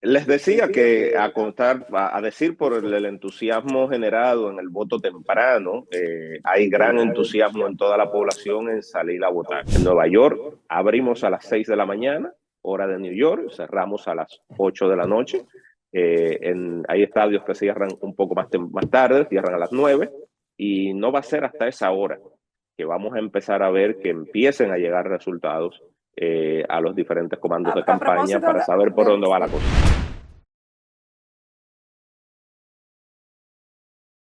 Les decía que a decir por el entusiasmo generado en el voto temprano, hay gran entusiasmo en toda la población en salir a votar. En Nueva York abrimos a las 6 de la mañana, hora de New York, cerramos a las 8 de la noche. Hay estadios que cierran un poco más tarde, cierran a las 9, y no va a ser hasta esa hora que vamos a empezar a ver que empiecen a llegar resultados a los diferentes comandos de campaña para saber por dónde va la cosa.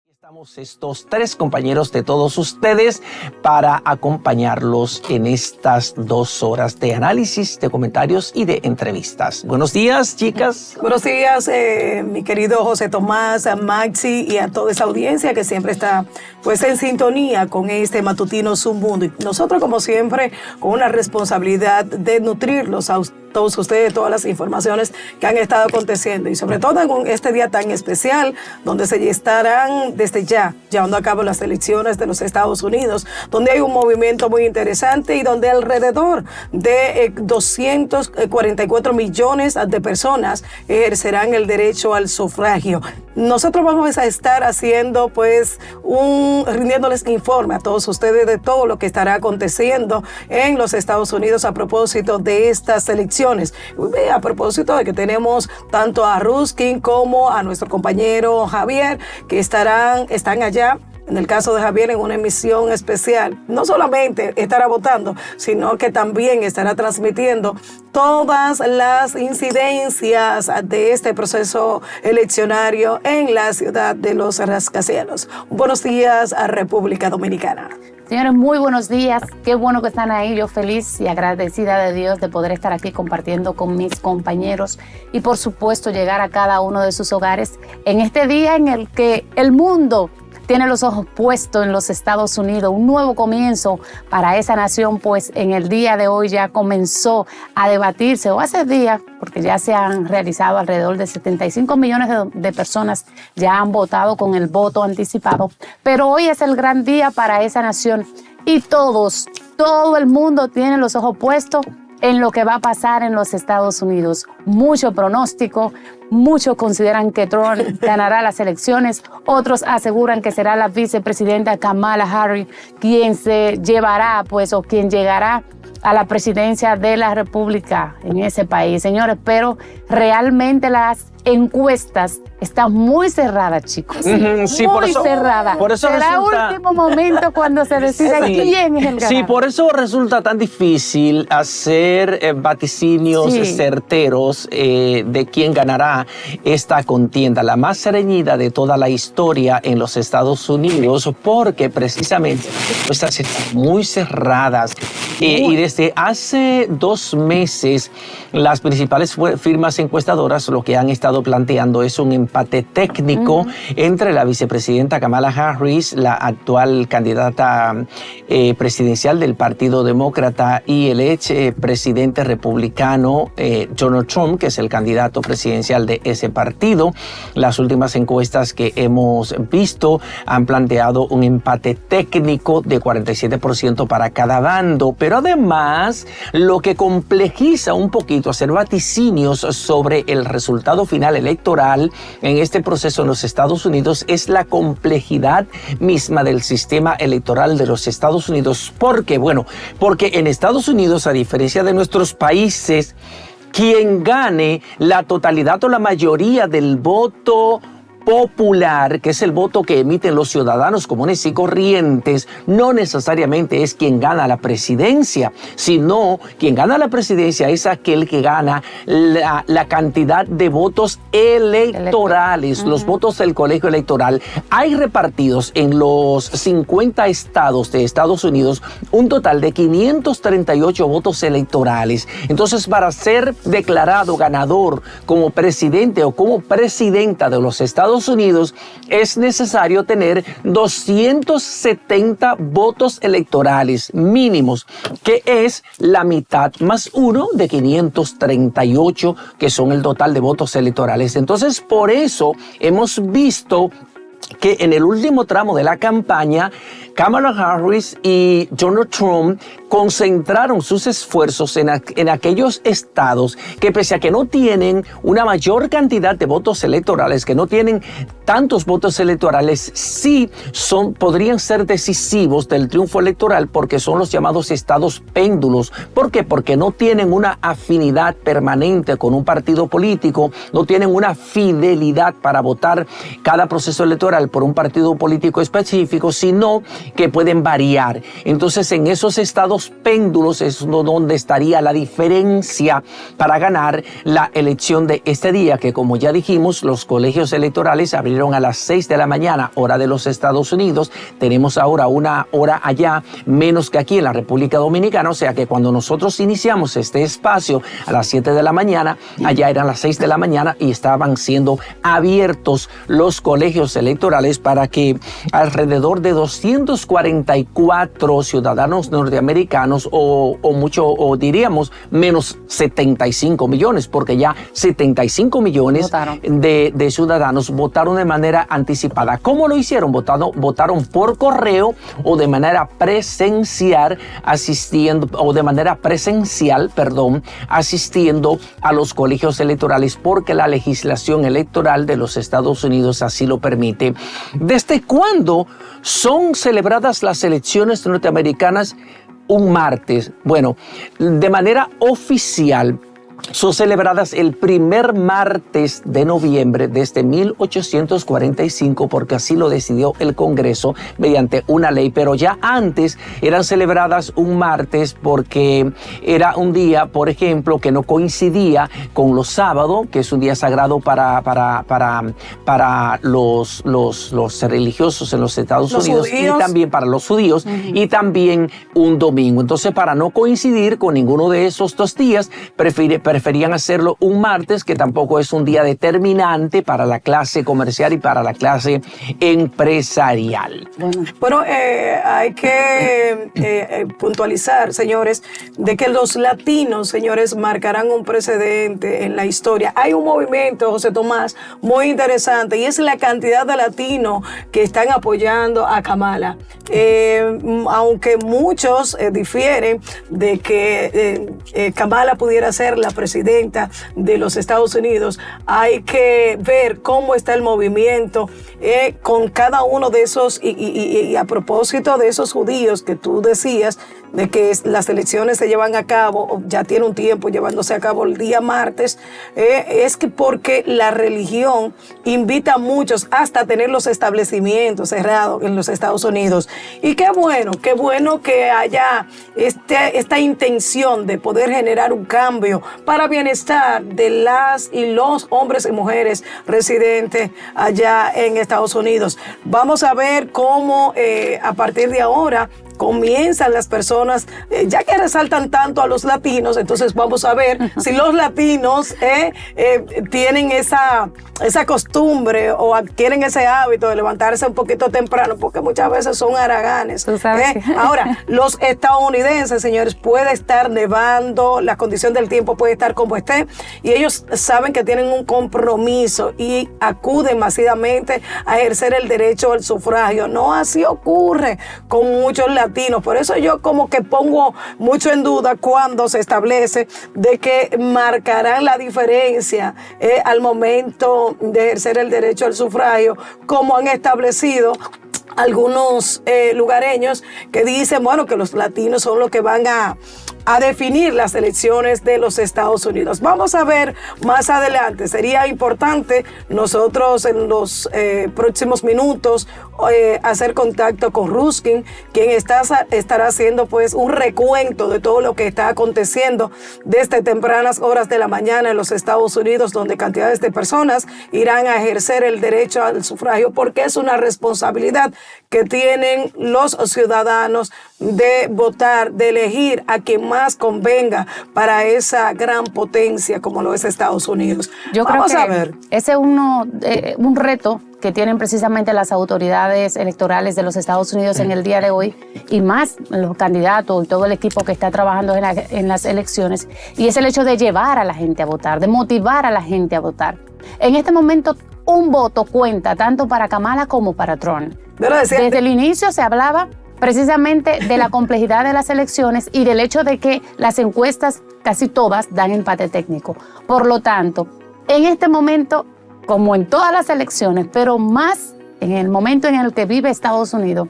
Estamos estos tres compañeros de todos ustedes para acompañarlos en estas 2 horas de análisis, de comentarios y de entrevistas. Buenos días, chicas. Buenos días, mi querido José Tomás, a Maxi y a toda esa audiencia que siempre está pues en sintonía con este matutino Submundo. Y nosotros, como siempre, con una responsabilidad de nutrirlos a todos ustedes, todas las informaciones que han estado aconteciendo y sobre todo en este día tan especial donde se estarán desde ya llevando a cabo las elecciones de los Estados Unidos, donde hay un movimiento muy interesante y donde alrededor de 244 millones de personas ejercerán el derecho al sufragio. Nosotros vamos a estar haciendo rindiéndoles informe a todos ustedes de todo lo que estará aconteciendo en los Estados Unidos a propósito de estas elecciones. A propósito de que tenemos tanto a Ruskin como a nuestro compañero Javier que están allá. En el caso de Javier, en una emisión especial, no solamente estará votando, sino que también estará transmitiendo todas las incidencias de este proceso eleccionario en la ciudad de los rascacielos. Buenos días a República Dominicana. Señores, muy buenos días. Qué bueno que están ahí. Yo feliz y agradecida de Dios de poder estar aquí compartiendo con mis compañeros y, por supuesto, llegar a cada uno de sus hogares en este día en el que el mundo tiene los ojos puestos en los Estados Unidos, un nuevo comienzo para esa nación, pues en el día de hoy ya comenzó a debatirse, o hace días, porque ya se han realizado alrededor de 75 millones de personas ya han votado con el voto anticipado, pero hoy es el gran día para esa nación y todo el mundo tiene los ojos puestos en lo que va a pasar en los Estados Unidos. Mucho pronóstico, muchos consideran que Trump ganará las elecciones, otros aseguran que será la vicepresidenta Kamala Harris quien se llevará, o quien llegará a la presidencia de la República en ese país. Señores, pero realmente las encuestas están muy cerradas, chicos. Sí, muy cerradas. Por eso será resulta último momento cuando se decida quién es el ganador. Sí, por eso resulta tan difícil hacer vaticinios certeros de quién ganará esta contienda, la más reñida de toda la historia en los Estados Unidos, porque precisamente las encuestas están muy cerradas. Y desde hace 2 meses, las principales firmas encuestadoras lo que han estado planteando es un empate técnico entre la vicepresidenta Kamala Harris, la actual candidata presidencial del Partido Demócrata, y el ex presidente republicano Donald Trump, que es el candidato presidencial de ese partido. Las últimas encuestas que hemos visto han planteado un empate técnico de 47% para cada bando, pero además lo que complejiza un poquito hacer vaticinios sobre el resultado final electoral en este proceso en los Estados Unidos es la complejidad misma del sistema electoral de los Estados Unidos. ¿Por qué? Bueno, porque en Estados Unidos, a diferencia de nuestros países, quien gane la totalidad o la mayoría del voto popular, que es el voto que emiten los ciudadanos comunes y corrientes, no necesariamente es quien gana la presidencia, sino quien gana la presidencia es aquel que gana la cantidad de votos electorales, los votos del colegio electoral. Hay repartidos en los 50 estados de Estados Unidos un total de 538 votos electorales. Entonces, para ser declarado ganador como presidente o como presidenta de los Estados Unidos, es necesario tener 270 votos electorales mínimos, que es la mitad más 1 de 538, que son el total de votos electorales. Entonces, por eso hemos visto que en el último tramo de la campaña Kamala Harris y Donald Trump concentraron sus esfuerzos en aquellos estados que, pese a que no tienen una mayor cantidad de votos electorales, que no tienen tantos votos electorales, sí podrían ser decisivos del triunfo electoral, porque son los llamados estados péndulos. ¿Por qué? Porque no tienen una afinidad permanente con un partido político, no tienen una fidelidad para votar cada proceso electoral por un partido político específico, sino que pueden variar. Entonces, en esos estados péndulos es donde estaría la diferencia para ganar la elección de este día, que, como ya dijimos, los colegios electorales abrieron a las 6 de la mañana, hora de los Estados Unidos. Tenemos ahora una hora allá menos que aquí en la República Dominicana, o sea que cuando nosotros iniciamos este espacio a las 7 de la mañana, allá eran las 6 de la mañana y estaban siendo abiertos los colegios electorales para que alrededor de 244 ciudadanos norteamericanos o diríamos menos 75 millones, porque ya 75 millones de ciudadanos votaron de manera anticipada. ¿Cómo lo hicieron? Votaron por correo o de manera presencial, asistiendo a los colegios electorales, porque la legislación electoral de los Estados Unidos así lo permite. ¿Desde cuándo son celebradas las elecciones norteamericanas? Un martes. Bueno, de manera oficial son celebradas el primer martes de noviembre desde 1845, porque así lo decidió el Congreso mediante una ley, pero ya antes eran celebradas un martes porque era un día, por ejemplo, que no coincidía con los sábados, que es un día sagrado para los religiosos en los Estados Unidos, judíos, y también para los judíos, y también un domingo. Entonces, para no coincidir con ninguno de esos dos días, preferían hacerlo un martes, que tampoco es un día determinante para la clase comercial y para la clase empresarial. Bueno, hay que puntualizar, señores, de que los latinos, señores, marcarán un precedente en la historia. Hay un movimiento, José Tomás, muy interesante, y es la cantidad de latinos que están apoyando a Kamala. Aunque muchos difieren de que Kamala pudiera ser la presidenta de los Estados Unidos, hay que ver cómo está el movimiento con cada uno de esos, y a propósito de esos judíos que tú decías, de que las elecciones se llevan a cabo, ya tiene un tiempo llevándose a cabo el día martes, es que porque la religión invita a muchos hasta a tener los establecimientos cerrados en los Estados Unidos. Y qué bueno que haya esta intención de poder generar un cambio para bienestar de las y los hombres y mujeres residentes allá en Estados Unidos. Vamos a ver cómo a partir de ahora comienzan las personas, ya que resaltan tanto a los latinos, entonces vamos a ver si los latinos tienen esa costumbre o adquieren ese hábito de levantarse un poquito temprano, porque muchas veces son haraganes. Ahora, los estadounidenses, señores, puede estar nevando, la condición del tiempo puede estar como esté, y ellos saben que tienen un compromiso y acuden masivamente a ejercer el derecho al sufragio. No así ocurre con muchos latinos. Por eso yo como que pongo mucho en duda cuando se establece de que marcarán la diferencia al momento de ejercer el derecho al sufragio, como han establecido algunos lugareños que dicen, bueno, que los latinos son los que van a definir las elecciones de los Estados Unidos. Vamos a ver más adelante. Sería importante nosotros en los próximos minutos hacer contacto con Ruskin, quien estará haciendo pues un recuento de todo lo que está aconteciendo desde tempranas horas de la mañana en los Estados Unidos, donde cantidades de personas irán a ejercer el derecho al sufragio, porque es una responsabilidad que tienen los ciudadanos de votar, de elegir a quien más convenga para esa gran potencia como lo es Estados Unidos. Yo creo que ese es un reto que tienen precisamente las autoridades electorales de los Estados Unidos en el día de hoy, y más los candidatos y todo el equipo que está trabajando en las elecciones, y es el hecho de llevar a la gente a votar, de motivar a la gente a votar. En este momento, un voto cuenta tanto para Kamala como para Trump. Desde el inicio se hablaba precisamente de la complejidad de las elecciones y del hecho de que las encuestas, casi todas, dan empate técnico. Por lo tanto, en este momento, como en todas las elecciones, pero más en el momento en el que vive Estados Unidos,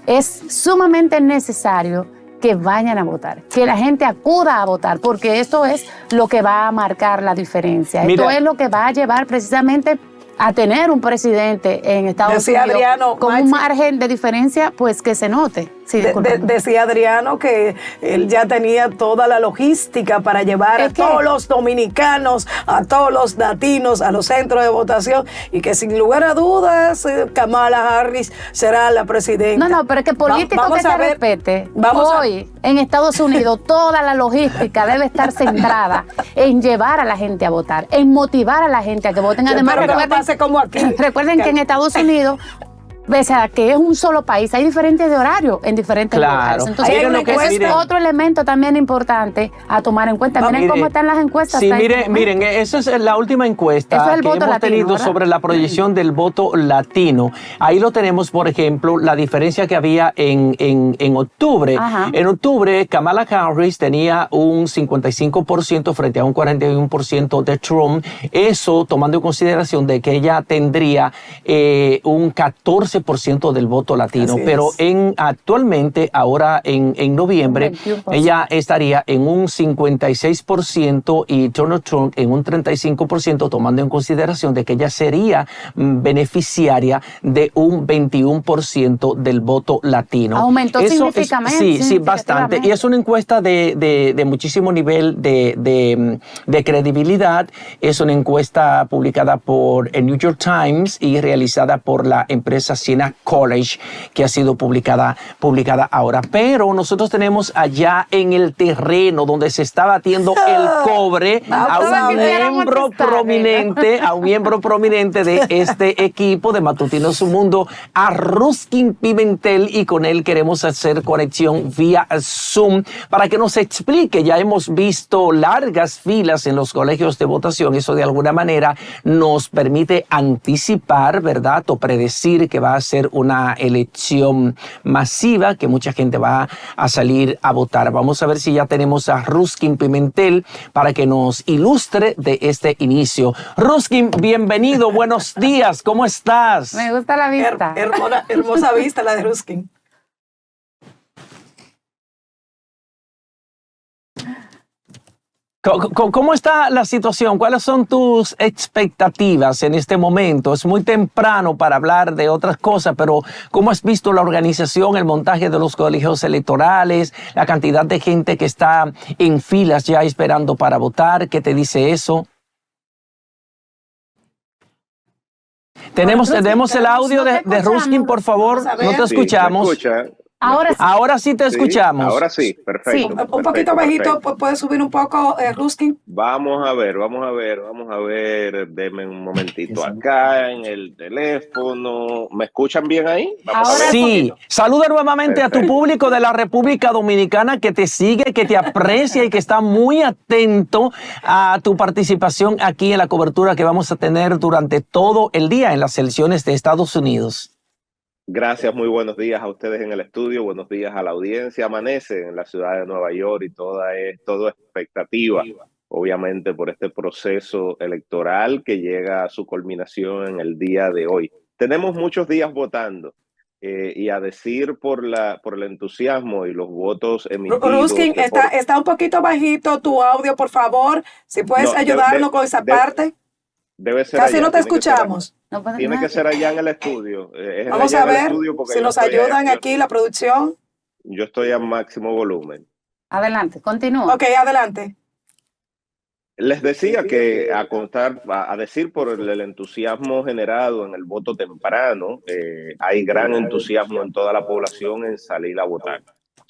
es sumamente necesario que vayan a votar, que la gente acuda a votar, porque esto es lo que va a marcar la diferencia. Mira, esto es lo que va a llevar precisamente a tener un presidente en Estados Unidos Adriano, con un margen de diferencia, pues que se note. Sí, decía Adriano que él ya tenía toda la logística para llevar a todos los dominicanos, a todos los latinos a los centros de votación y que sin lugar a dudas Kamala Harris será la presidenta. No, pero es que político que se respete. Hoy en Estados Unidos toda la logística debe estar centrada en llevar a la gente a votar, en motivar a la gente a que voten. Además, recuerden que en Estados Unidos, pese a que es un solo país, hay diferentes de horario en diferentes lugares. Entonces, es otro elemento también importante a tomar en cuenta. Miren cómo están las encuestas. Sí, miren, esa es la última encuesta que hemos tenido sobre la proyección del voto latino. Ahí lo tenemos, por ejemplo, la diferencia que había en octubre. Ajá. En octubre, Kamala Harris tenía un 55% frente a un 41% de Trump. Eso tomando en consideración de que ella tendría un 14% del voto latino, pero actualmente, ahora en noviembre, 21%. Ella estaría en un 56% y Donald Trump en un 35%, tomando en consideración de que ella sería beneficiaria de un 21% del voto latino. Aumentó significativamente. Sí, bastante. Y es una encuesta de muchísimo nivel de credibilidad. Es una encuesta publicada por el New York Times y realizada por la empresa Siena College, que ha sido publicada ahora. Pero nosotros tenemos allá en el terreno donde se está batiendo el cobre a un miembro prominente de este equipo de Matutinos Su Mundo, a Ruskin Pimentel, y con él queremos hacer conexión vía Zoom para que nos explique. Ya hemos visto largas filas en los colegios de votación. Eso de alguna manera nos permite anticipar, ¿verdad?, o predecir que va a ser una elección masiva, que mucha gente va a salir a votar. Vamos a ver si ya tenemos a Ruskin Pimentel para que nos ilustre de este inicio. Ruskin, bienvenido, buenos días, ¿cómo estás? Me gusta la vista. Hermosa vista la de Ruskin. ¿Cómo está la situación? ¿Cuáles son tus expectativas en este momento? Es muy temprano para hablar de otras cosas, pero ¿cómo has visto la organización, el montaje de los colegios electorales, la cantidad de gente que está en filas ya esperando para votar? ¿Qué te dice eso? ¿Tenemos el audio de Ruskin, por favor? No te escuchamos. Ahora sí te escuchamos. Ahora sí, perfecto. Sí. Un poquito bajito, ¿puedes subir un poco, Ruskin? Vamos a ver. Deme un momentito acá en el teléfono. ¿Me escuchan bien ahí? Sí. Saluda nuevamente a tu público de la República Dominicana que te sigue, que te aprecia y que está muy atento a tu participación aquí en la cobertura que vamos a tener durante todo el día en las elecciones de Estados Unidos. Gracias, muy buenos días a ustedes en el estudio, buenos días a la audiencia. Amanece en la ciudad de Nueva York y todo expectativa, obviamente, por este proceso electoral que llega a su culminación en el día de hoy. Tenemos muchos días votando y a decir por el entusiasmo y los votos emitidos. Ruskin, está un poquito bajito tu audio, por favor, si puedes ayudarnos con esa parte. Debe ser casi allá, no te escuchamos. Tiene que ser allá en el estudio. Vamos a ver si nos ayudan aquí la producción. Yo estoy a máximo volumen. Adelante, continúa. Ok, adelante. Les decía que a decir por el entusiasmo generado en el voto temprano, hay gran entusiasmo en toda la población en salir a votar.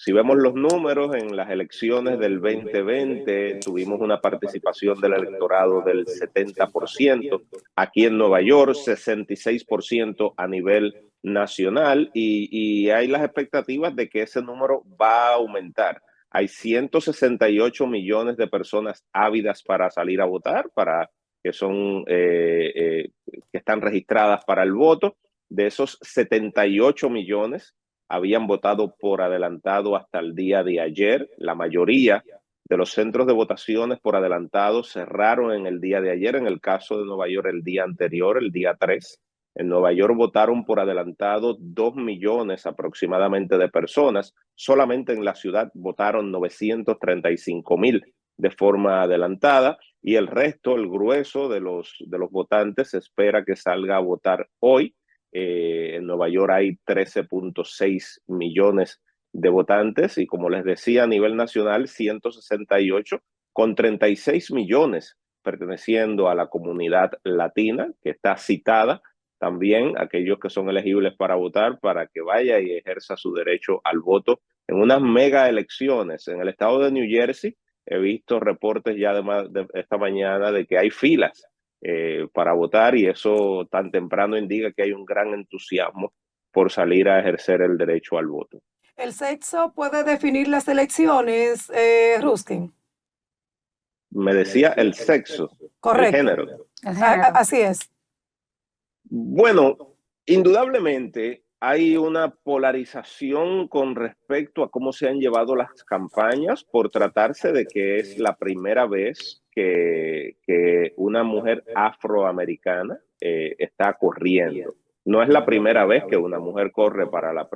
Si vemos los números, en las elecciones del 2020 tuvimos una participación del electorado del 70%, aquí en Nueva York 66% a nivel nacional y hay las expectativas de que ese número va a aumentar. Hay 168 millones de personas ávidas para salir a votar, que están registradas para el voto. De esos 78 millones, habían votado por adelantado hasta el día de ayer. La mayoría de los centros de votaciones por adelantado cerraron en el día de ayer. En el caso de Nueva York, el día anterior, el día 3. En Nueva York votaron por adelantado 2 millones aproximadamente de personas. Solamente en la ciudad votaron 935,000 de forma adelantada, y el resto, el grueso de los votantes, se espera que salga a votar hoy. En Nueva York hay 13.6 millones de votantes, y como les decía, a nivel nacional 168, con 36 millones perteneciendo a la comunidad latina, que está citada también, aquellos que son elegibles para votar, para que vaya y ejerza su derecho al voto en unas mega elecciones. En el estado de New Jersey he visto reportes ya de esta mañana de que hay filas para votar, y eso tan temprano indica que hay un gran entusiasmo por salir a ejercer el derecho al voto. ¿El sexo puede definir las elecciones, Ruskin? Me decía el sexo, Correcto. el género. El género. Así es. Bueno, indudablemente hay una polarización con respecto a cómo se han llevado las campañas, por tratarse de que es la primera vez que una mujer afroamericana está corriendo. No es la primera vez que una mujer corre para la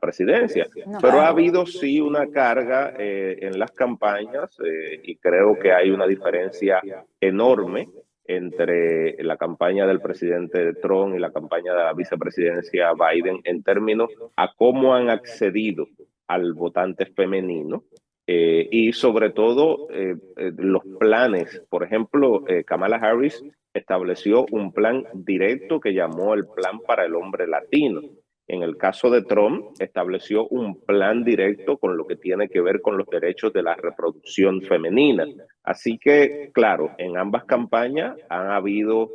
presidencia, No. pero ha habido sí una carga en las campañas, y creo que hay una diferencia enorme entre la campaña del presidente Trump y la campaña de la vicepresidencia Biden en términos a cómo han accedido al votante femenino, y sobre todo los planes. Por ejemplo, Kamala Harris estableció un plan directo que llamó el plan para el hombre latino. En el caso de Trump, estableció un plan directo con lo que tiene que ver con los derechos de la reproducción femenina. Así que, claro, en ambas campañas han habido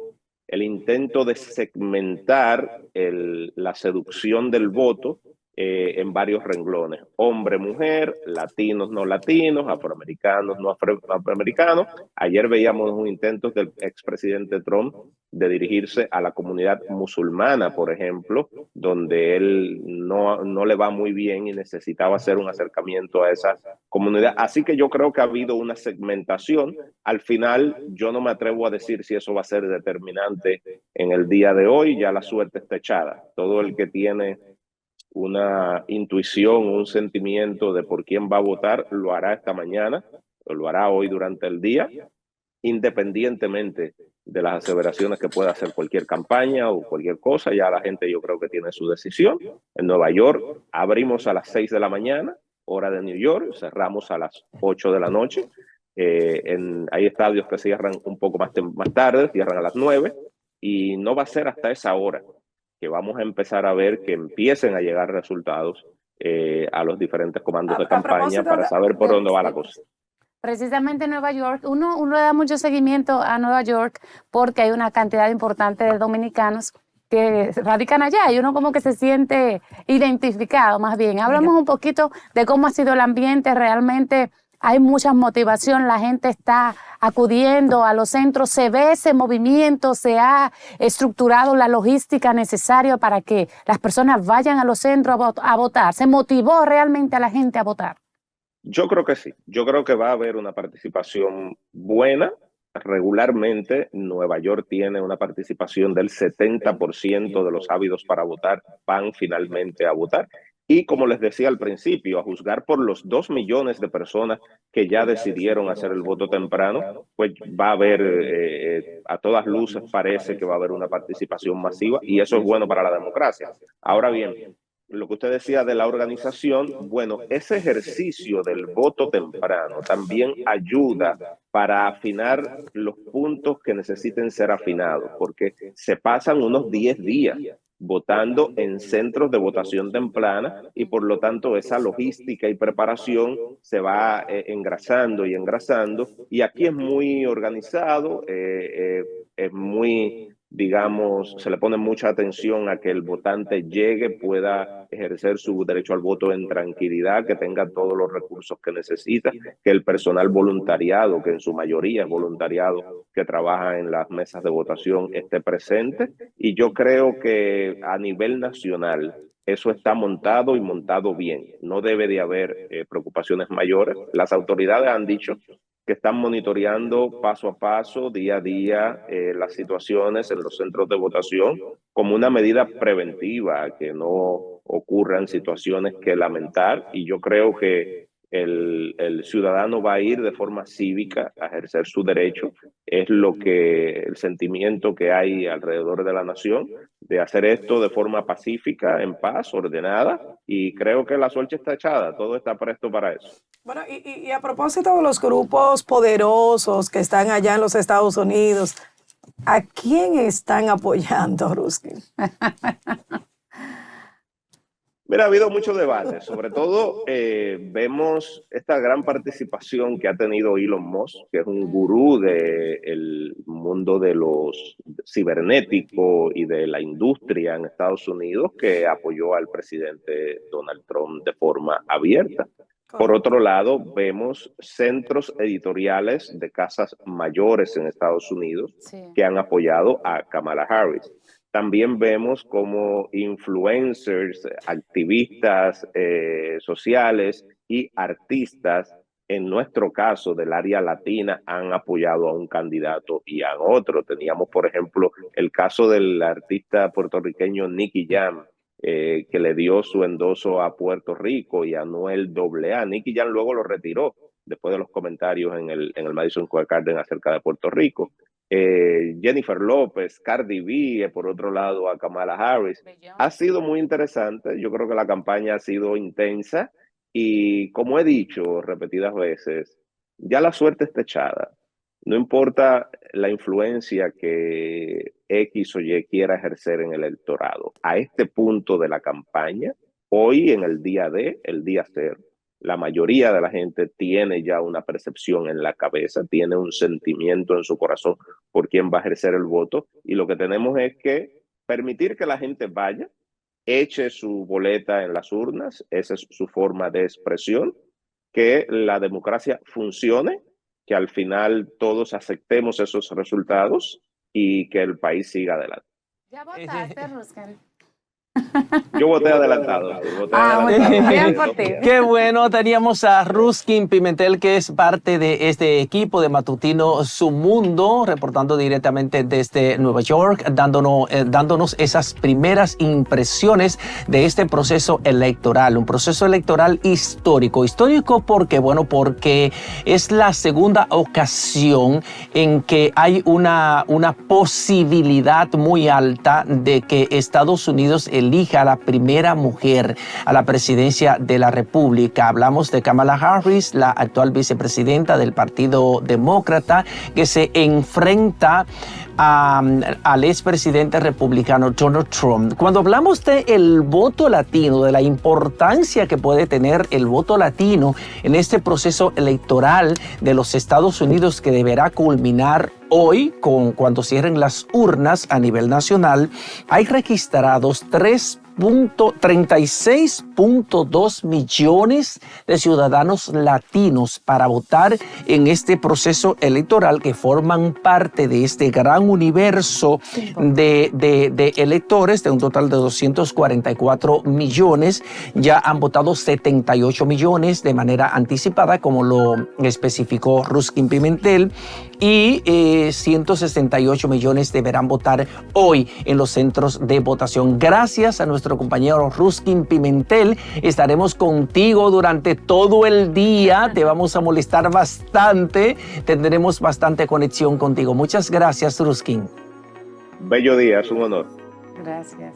el intento de segmentar la seducción del voto en varios renglones: hombre, mujer, latinos, no latinos, afroamericanos, no afroamericanos. Ayer veíamos un intento del expresidente Trump de dirigirse a la comunidad musulmana, por ejemplo, donde él no le va muy bien y necesitaba hacer un acercamiento a esa comunidad. Así que yo creo que ha habido una segmentación. Al final, yo no me atrevo a decir si eso va a ser determinante en el día de hoy. Ya la suerte está echada. Todo el que tiene una intuición, un sentimiento de por quién va a votar, lo hará esta mañana, o lo hará hoy durante el día, independientemente de las aseveraciones que pueda hacer cualquier campaña o cualquier cosa. Ya la gente, yo creo que tiene su decisión. En Nueva York abrimos a las 6 de la mañana, hora de New York, cerramos a las 8 de la noche. Hay estadios que cierran un poco más tarde, cierran a las 9, y no va a ser hasta esa hora que vamos a empezar a ver que empiecen a llegar resultados a los diferentes comandos de campaña para saber por dónde va la cosa. Precisamente en Nueva York, uno le da mucho seguimiento a Nueva York porque hay una cantidad importante de dominicanos que radican allá, y uno como que se siente identificado. Más bien, hablamos un poquito de cómo ha sido el ambiente. Realmente hay mucha motivación, la gente está acudiendo a los centros, se ve ese movimiento, se ha estructurado la logística necesaria para que las personas vayan a los centros a votar. ¿Se motivó realmente a la gente a votar? Yo creo que sí, yo creo que va a haber una participación buena. Regularmente Nueva York tiene una participación del 70% de los ávidos para votar van finalmente a votar. Y como les decía al principio, a juzgar por los 2 millones de personas que ya decidieron hacer el voto temprano, pues va a haber, a todas luces parece que va a haber una participación masiva, y eso es bueno para la democracia. Ahora bien, lo que usted decía de la organización, bueno, ese ejercicio del voto temprano también ayuda para afinar los puntos que necesiten ser afinados, porque se pasan unos 10 días votando en centros de votación temprana, y por lo tanto esa logística y preparación se va engrasando y engrasando, y aquí es muy organizado, es muy, digamos, se le pone mucha atención a que el votante llegue, pueda ejercer su derecho al voto en tranquilidad, que tenga todos los recursos que necesita, que el personal voluntariado, que en su mayoría es voluntariado que trabaja en las mesas de votación, esté presente. Y yo creo que a nivel nacional eso está montado y montado bien. No debe de haber preocupaciones mayores. Las autoridades han dicho que están monitoreando paso a paso, día a día, las situaciones en los centros de votación como una medida preventiva, que no ocurran situaciones que lamentar. Y yo creo que el ciudadano va a ir de forma cívica a ejercer su derecho. Es el sentimiento que hay alrededor de la nación de hacer esto de forma pacífica, en paz, ordenada, y creo que la suerte está echada, todo está presto para eso. Bueno, y a propósito de los grupos poderosos que están allá en los Estados Unidos, ¿a quién están apoyando, Ruskin? Mira, ha habido mucho debate, sobre todo vemos esta gran participación que ha tenido Elon Musk, que es un gurú del mundo de los cibernéticos y de la industria en Estados Unidos, que apoyó al presidente Donald Trump de forma abierta. Por otro lado, vemos centros editoriales de casas mayores en Estados Unidos que han apoyado a Kamala Harris. También vemos como influencers, activistas sociales y artistas, en nuestro caso del área latina, han apoyado a un candidato y a otro. Teníamos, por ejemplo, el caso del artista puertorriqueño Nicky Jam, que le dio su endoso a Puerto Rico y a Anuel AA. Nicky Jam luego lo retiró después de los comentarios en el Madison Square Garden acerca de Puerto Rico. Jennifer López, Cardi B, por otro lado a Kamala Harris. Ha sido muy interesante, yo creo que la campaña ha sido intensa y, como he dicho repetidas veces, ya la suerte está echada. No importa la influencia que X o Y quiera ejercer en el electorado. A este punto de la campaña, hoy en el día D, el día cero, la mayoría de la gente tiene ya una percepción en la cabeza, tiene un sentimiento en su corazón por quién va a ejercer el voto, y lo que tenemos es que permitir que la gente vaya, eche su boleta en las urnas, esa es su forma de expresión, que la democracia funcione, que al final todos aceptemos esos resultados y que el país siga adelante. ¿Ya votaste, Ruskin? Yo voté adelantado. Bien por ti. Qué bueno, teníamos a Ruskin Pimentel, que es parte de este equipo de Matutino Su Mundo, reportando directamente desde Nueva York, dándonos esas primeras impresiones de este proceso electoral, un proceso electoral histórico. Histórico porque es la segunda ocasión en que hay una posibilidad muy alta de que Estados Unidos elija a la primera mujer a la presidencia de la República. Hablamos de Kamala Harris, la actual vicepresidenta del Partido Demócrata, que se enfrenta al expresidente republicano Donald Trump. Cuando hablamos del voto latino, de la importancia que puede tener el voto latino en este proceso electoral de los Estados Unidos, que deberá culminar hoy cuando cierren las urnas a nivel nacional, hay registrados 36.2 millones de ciudadanos latinos para votar en este proceso electoral, que forman parte de este gran universo de electores, de un total de 244 millones. Ya han votado 78 millones de manera anticipada, como lo especificó Ruskin Pimentel, y 168 millones deberán votar hoy en los centros de votación. Gracias a nuestro compañero Ruskin Pimentel, estaremos contigo durante todo el día. Te vamos a molestar bastante, tendremos bastante conexión contigo. Muchas gracias, Ruskin. Bello día, es un honor. Gracias.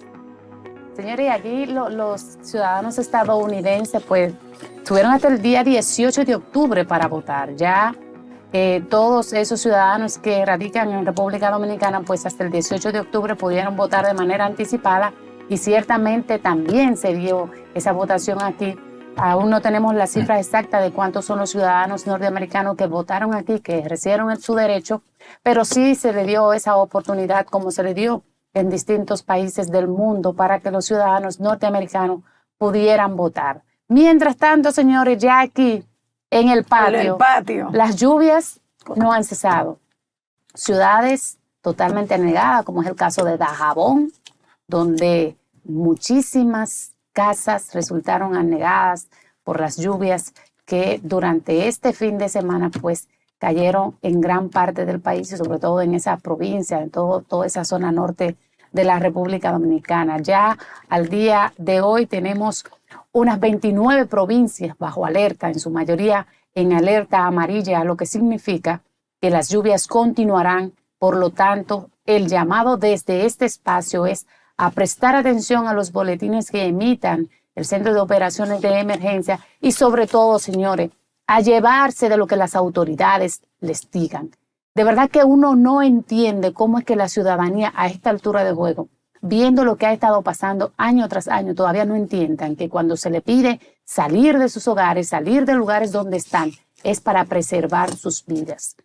Señores, aquí los ciudadanos estadounidenses pues tuvieron hasta el día 18 de octubre para votar. Ya todos esos ciudadanos que radican en República Dominicana, pues hasta el 18 de octubre pudieron votar de manera anticipada, y ciertamente también se dio esa votación aquí. Aún no tenemos la cifra exacta de cuántos son los ciudadanos norteamericanos que votaron aquí, que ejercieron su derecho, pero sí se le dio esa oportunidad, como se le dio en distintos países del mundo, para que los ciudadanos norteamericanos pudieran votar. Mientras tanto, señores, ya aquí en el patio, las lluvias no han cesado. Ciudades totalmente anegadas, como es el caso de Dajabón, donde muchísimas casas resultaron anegadas por las lluvias que durante este fin de semana pues cayeron en gran parte del país y sobre todo en esa provincia, en toda esa zona norte de la República Dominicana. Ya al día de hoy tenemos unas 29 provincias bajo alerta, en su mayoría en alerta amarilla, lo que significa que las lluvias continuarán. Por lo tanto, el llamado desde este espacio es a prestar atención a los boletines que emitan el Centro de Operaciones de Emergencia y sobre todo, señores, a llevarse de lo que las autoridades les digan. De verdad que uno no entiende cómo es que la ciudadanía a esta altura de juego, viendo lo que ha estado pasando año tras año, todavía no entiendan que cuando se le pide salir de sus hogares, salir de lugares donde están, es para preservar sus vidas.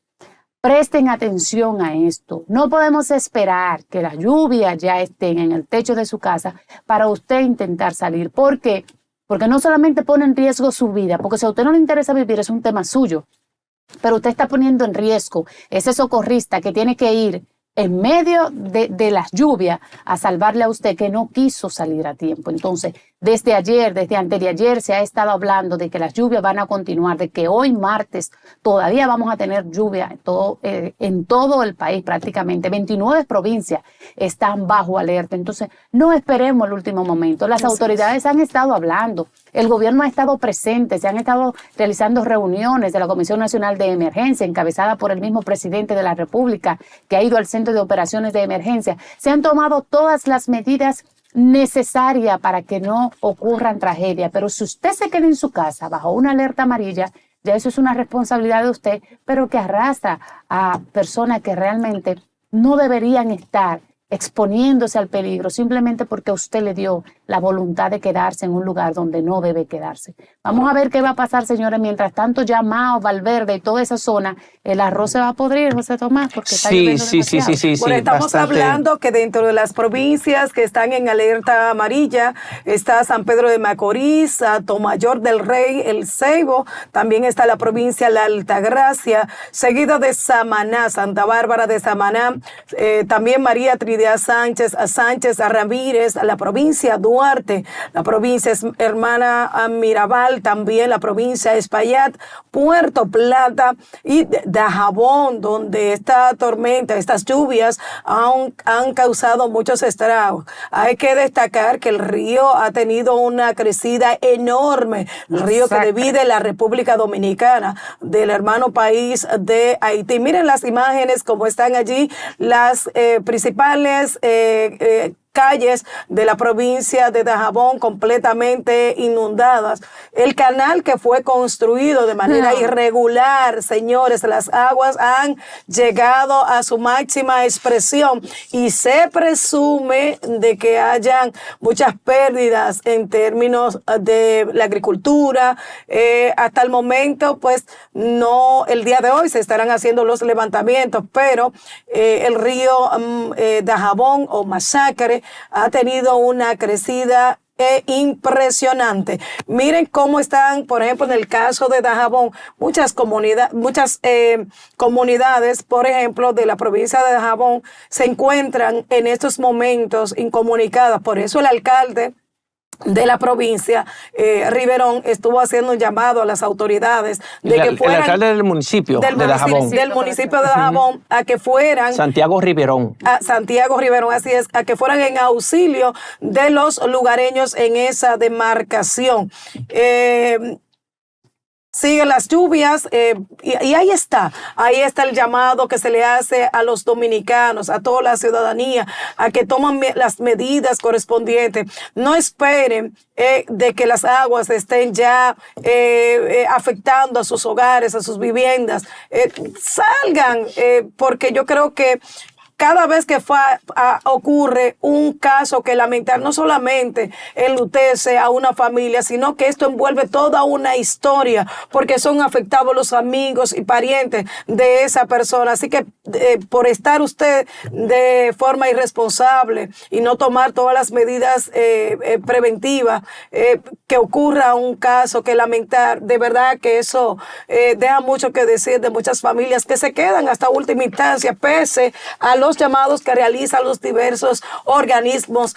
Presten atención a esto. No podemos esperar que las lluvias ya estén en el techo de su casa para usted intentar salir. ¿Por qué? Porque no solamente pone en riesgo su vida, porque si a usted no le interesa vivir es un tema suyo, pero usted está poniendo en riesgo ese socorrista que tiene que ir en medio de las lluvias a salvarle a usted que no quiso salir a tiempo. Entonces, desde ayer, desde anteayer se ha estado hablando de que las lluvias van a continuar, de que hoy martes todavía vamos a tener lluvia en todo el país prácticamente. 29 provincias están bajo alerta. Entonces, no esperemos el último momento. Las autoridades han estado hablando, el gobierno ha estado presente, se han estado realizando reuniones de la Comisión Nacional de Emergencia, encabezada por el mismo presidente de la República, que ha ido al Centro de Operaciones de Emergencia. Se han tomado todas las medidas necesarias para que no ocurran tragedias. Pero si usted se queda en su casa bajo una alerta amarilla, ya eso es una responsabilidad de usted, pero que arrastra a personas que realmente no deberían estar exponiéndose al peligro simplemente porque usted le dio la voluntad de quedarse en un lugar donde no debe quedarse. Vamos a ver qué va a pasar, señores. Mientras tanto, ya Mao, Valverde y toda esa zona, el arroz se va a podrir, José Tomás, porque está lloviendo demasiado. Sí. Bueno, estamos hablando que dentro de las provincias que están en alerta amarilla está San Pedro de Macorís, Atomayor del Rey, El Ceibo, también está la provincia La Altagracia, seguido de Samaná, Santa Bárbara de Samaná, también María Trinidad Sánchez, a Ramírez, a la provincia Duarte, la provincia Hermana Mirabal, también la provincia Espaillat, Puerto Plata y Dajabón, donde esta tormenta, estas lluvias han causado muchos estragos. Hay que destacar que el río ha tenido una crecida enorme, el río que divide la República Dominicana del hermano país de Haití. Miren las imágenes como están allí, las principales calles de la provincia de Dajabón completamente inundadas. El canal que fue construido de manera irregular, señores, las aguas han llegado a su máxima expresión y se presume de que hayan muchas pérdidas en términos de la agricultura. Hasta el momento, pues, no, el día de hoy se estarán haciendo los levantamientos, pero el río Dajabón o Masacre ha tenido una crecida impresionante. Miren cómo están, por ejemplo, en el caso de Dajabón, muchas comunidades, por ejemplo, de la provincia de Dajabón, se encuentran en estos momentos incomunicadas. Por eso el alcalde de la provincia, Riverón, estuvo haciendo un llamado a las autoridades de que fueran... El alcalde del municipio de Dajabón. Del municipio de Dajabón, a que fueran... Santiago Riverón. Santiago Riverón, así es, a que fueran en auxilio de los lugareños en esa demarcación. Siguen las lluvias y ahí está el llamado que se le hace a los dominicanos, a toda la ciudadanía, a que tomen las medidas correspondientes. No esperen de que las aguas estén ya afectando a sus hogares, a sus viviendas. Salgan, porque yo creo que cada vez que ocurre un caso que lamentar, no solamente enlutece a una familia, sino que esto envuelve toda una historia, porque son afectados los amigos y parientes de esa persona. Así que por estar usted de forma irresponsable y no tomar todas las medidas preventivas, que ocurra un caso que lamentar, de verdad que eso deja mucho que decir de muchas familias que se quedan hasta última instancia, pese a los los llamados que realizan los diversos organismos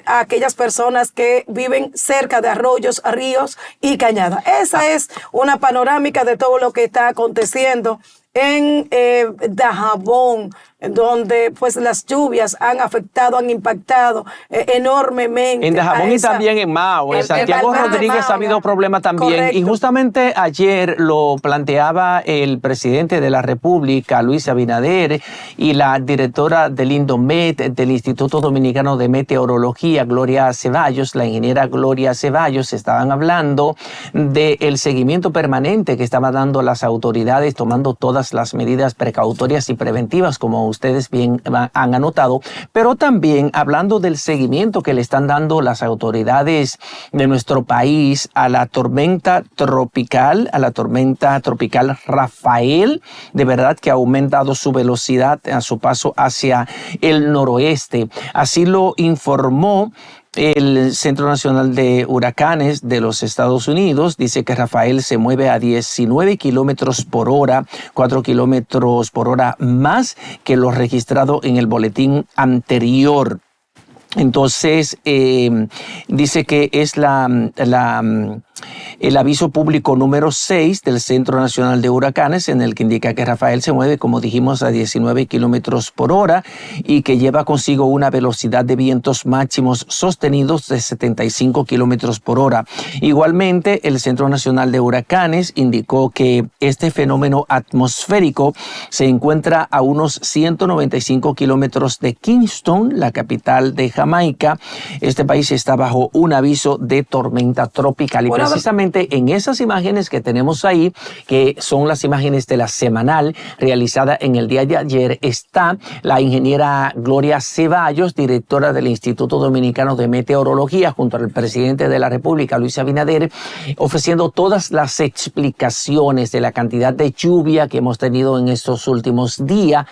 a aquellas personas que viven cerca de arroyos, ríos y cañadas. Esa es una panorámica de todo lo que está aconteciendo en Dajabón, donde pues las lluvias han afectado, han impactado enormemente. En Dajabón y también en Mao. En Santiago Rodríguez ha habido problemas también. Correcto. Y justamente ayer lo planteaba el presidente de la República, Luis Abinader, y la directora del INDOMET, del Instituto Dominicano de Meteorología, Gloria Ceballos, la ingeniera Gloria Ceballos, estaban hablando del seguimiento permanente que estaban dando las autoridades, tomando todas las medidas precautorias y preventivas, como ustedes bien han anotado, pero también hablando del seguimiento que le están dando las autoridades de nuestro país a la tormenta tropical Rafael, de verdad que ha aumentado su velocidad a su paso hacia el noroeste. Así lo informó el Centro Nacional de Huracanes de los Estados Unidos. Dice que Rafael se mueve a 19 kilómetros por hora, 4 kilómetros por hora más que lo registrado en el boletín anterior. Entonces, dice que es el aviso público número 6 del Centro Nacional de Huracanes, en el que indica que Rafael se mueve, como dijimos, a 19 kilómetros por hora y que lleva consigo una velocidad de vientos máximos sostenidos de 75 kilómetros por hora. Igualmente, el Centro Nacional de Huracanes indicó que este fenómeno atmosférico se encuentra a unos 195 kilómetros de Kingston, la capital de Jamaica. Este país está bajo un aviso de tormenta tropical. Y precisamente en esas imágenes que tenemos ahí, que son las imágenes de la semanal realizada en el día de ayer, está la ingeniera Gloria Ceballos, directora del Instituto Dominicano de Meteorología, junto al presidente de la República, Luis Abinader, ofreciendo todas las explicaciones de la cantidad de lluvia que hemos tenido en estos últimos días,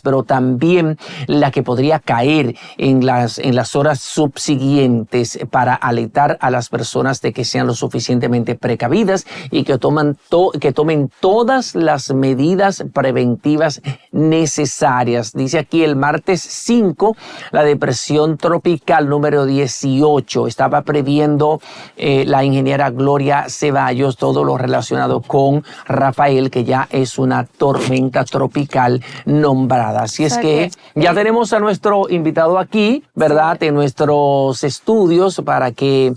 pero también la que podría caer en las horas subsiguientes, para alertar a las personas de que sean lo suficientemente precavidas y que tomen todas las medidas preventivas necesarias. Dice aquí el martes 5, la depresión tropical número 18. Estaba previendo la ingeniera Gloria Ceballos todo lo relacionado con Rafael, que ya es una tormenta tropical nombrada. Así es que ya tenemos a nuestro invitado aquí, ¿verdad? En nuestros estudios, para que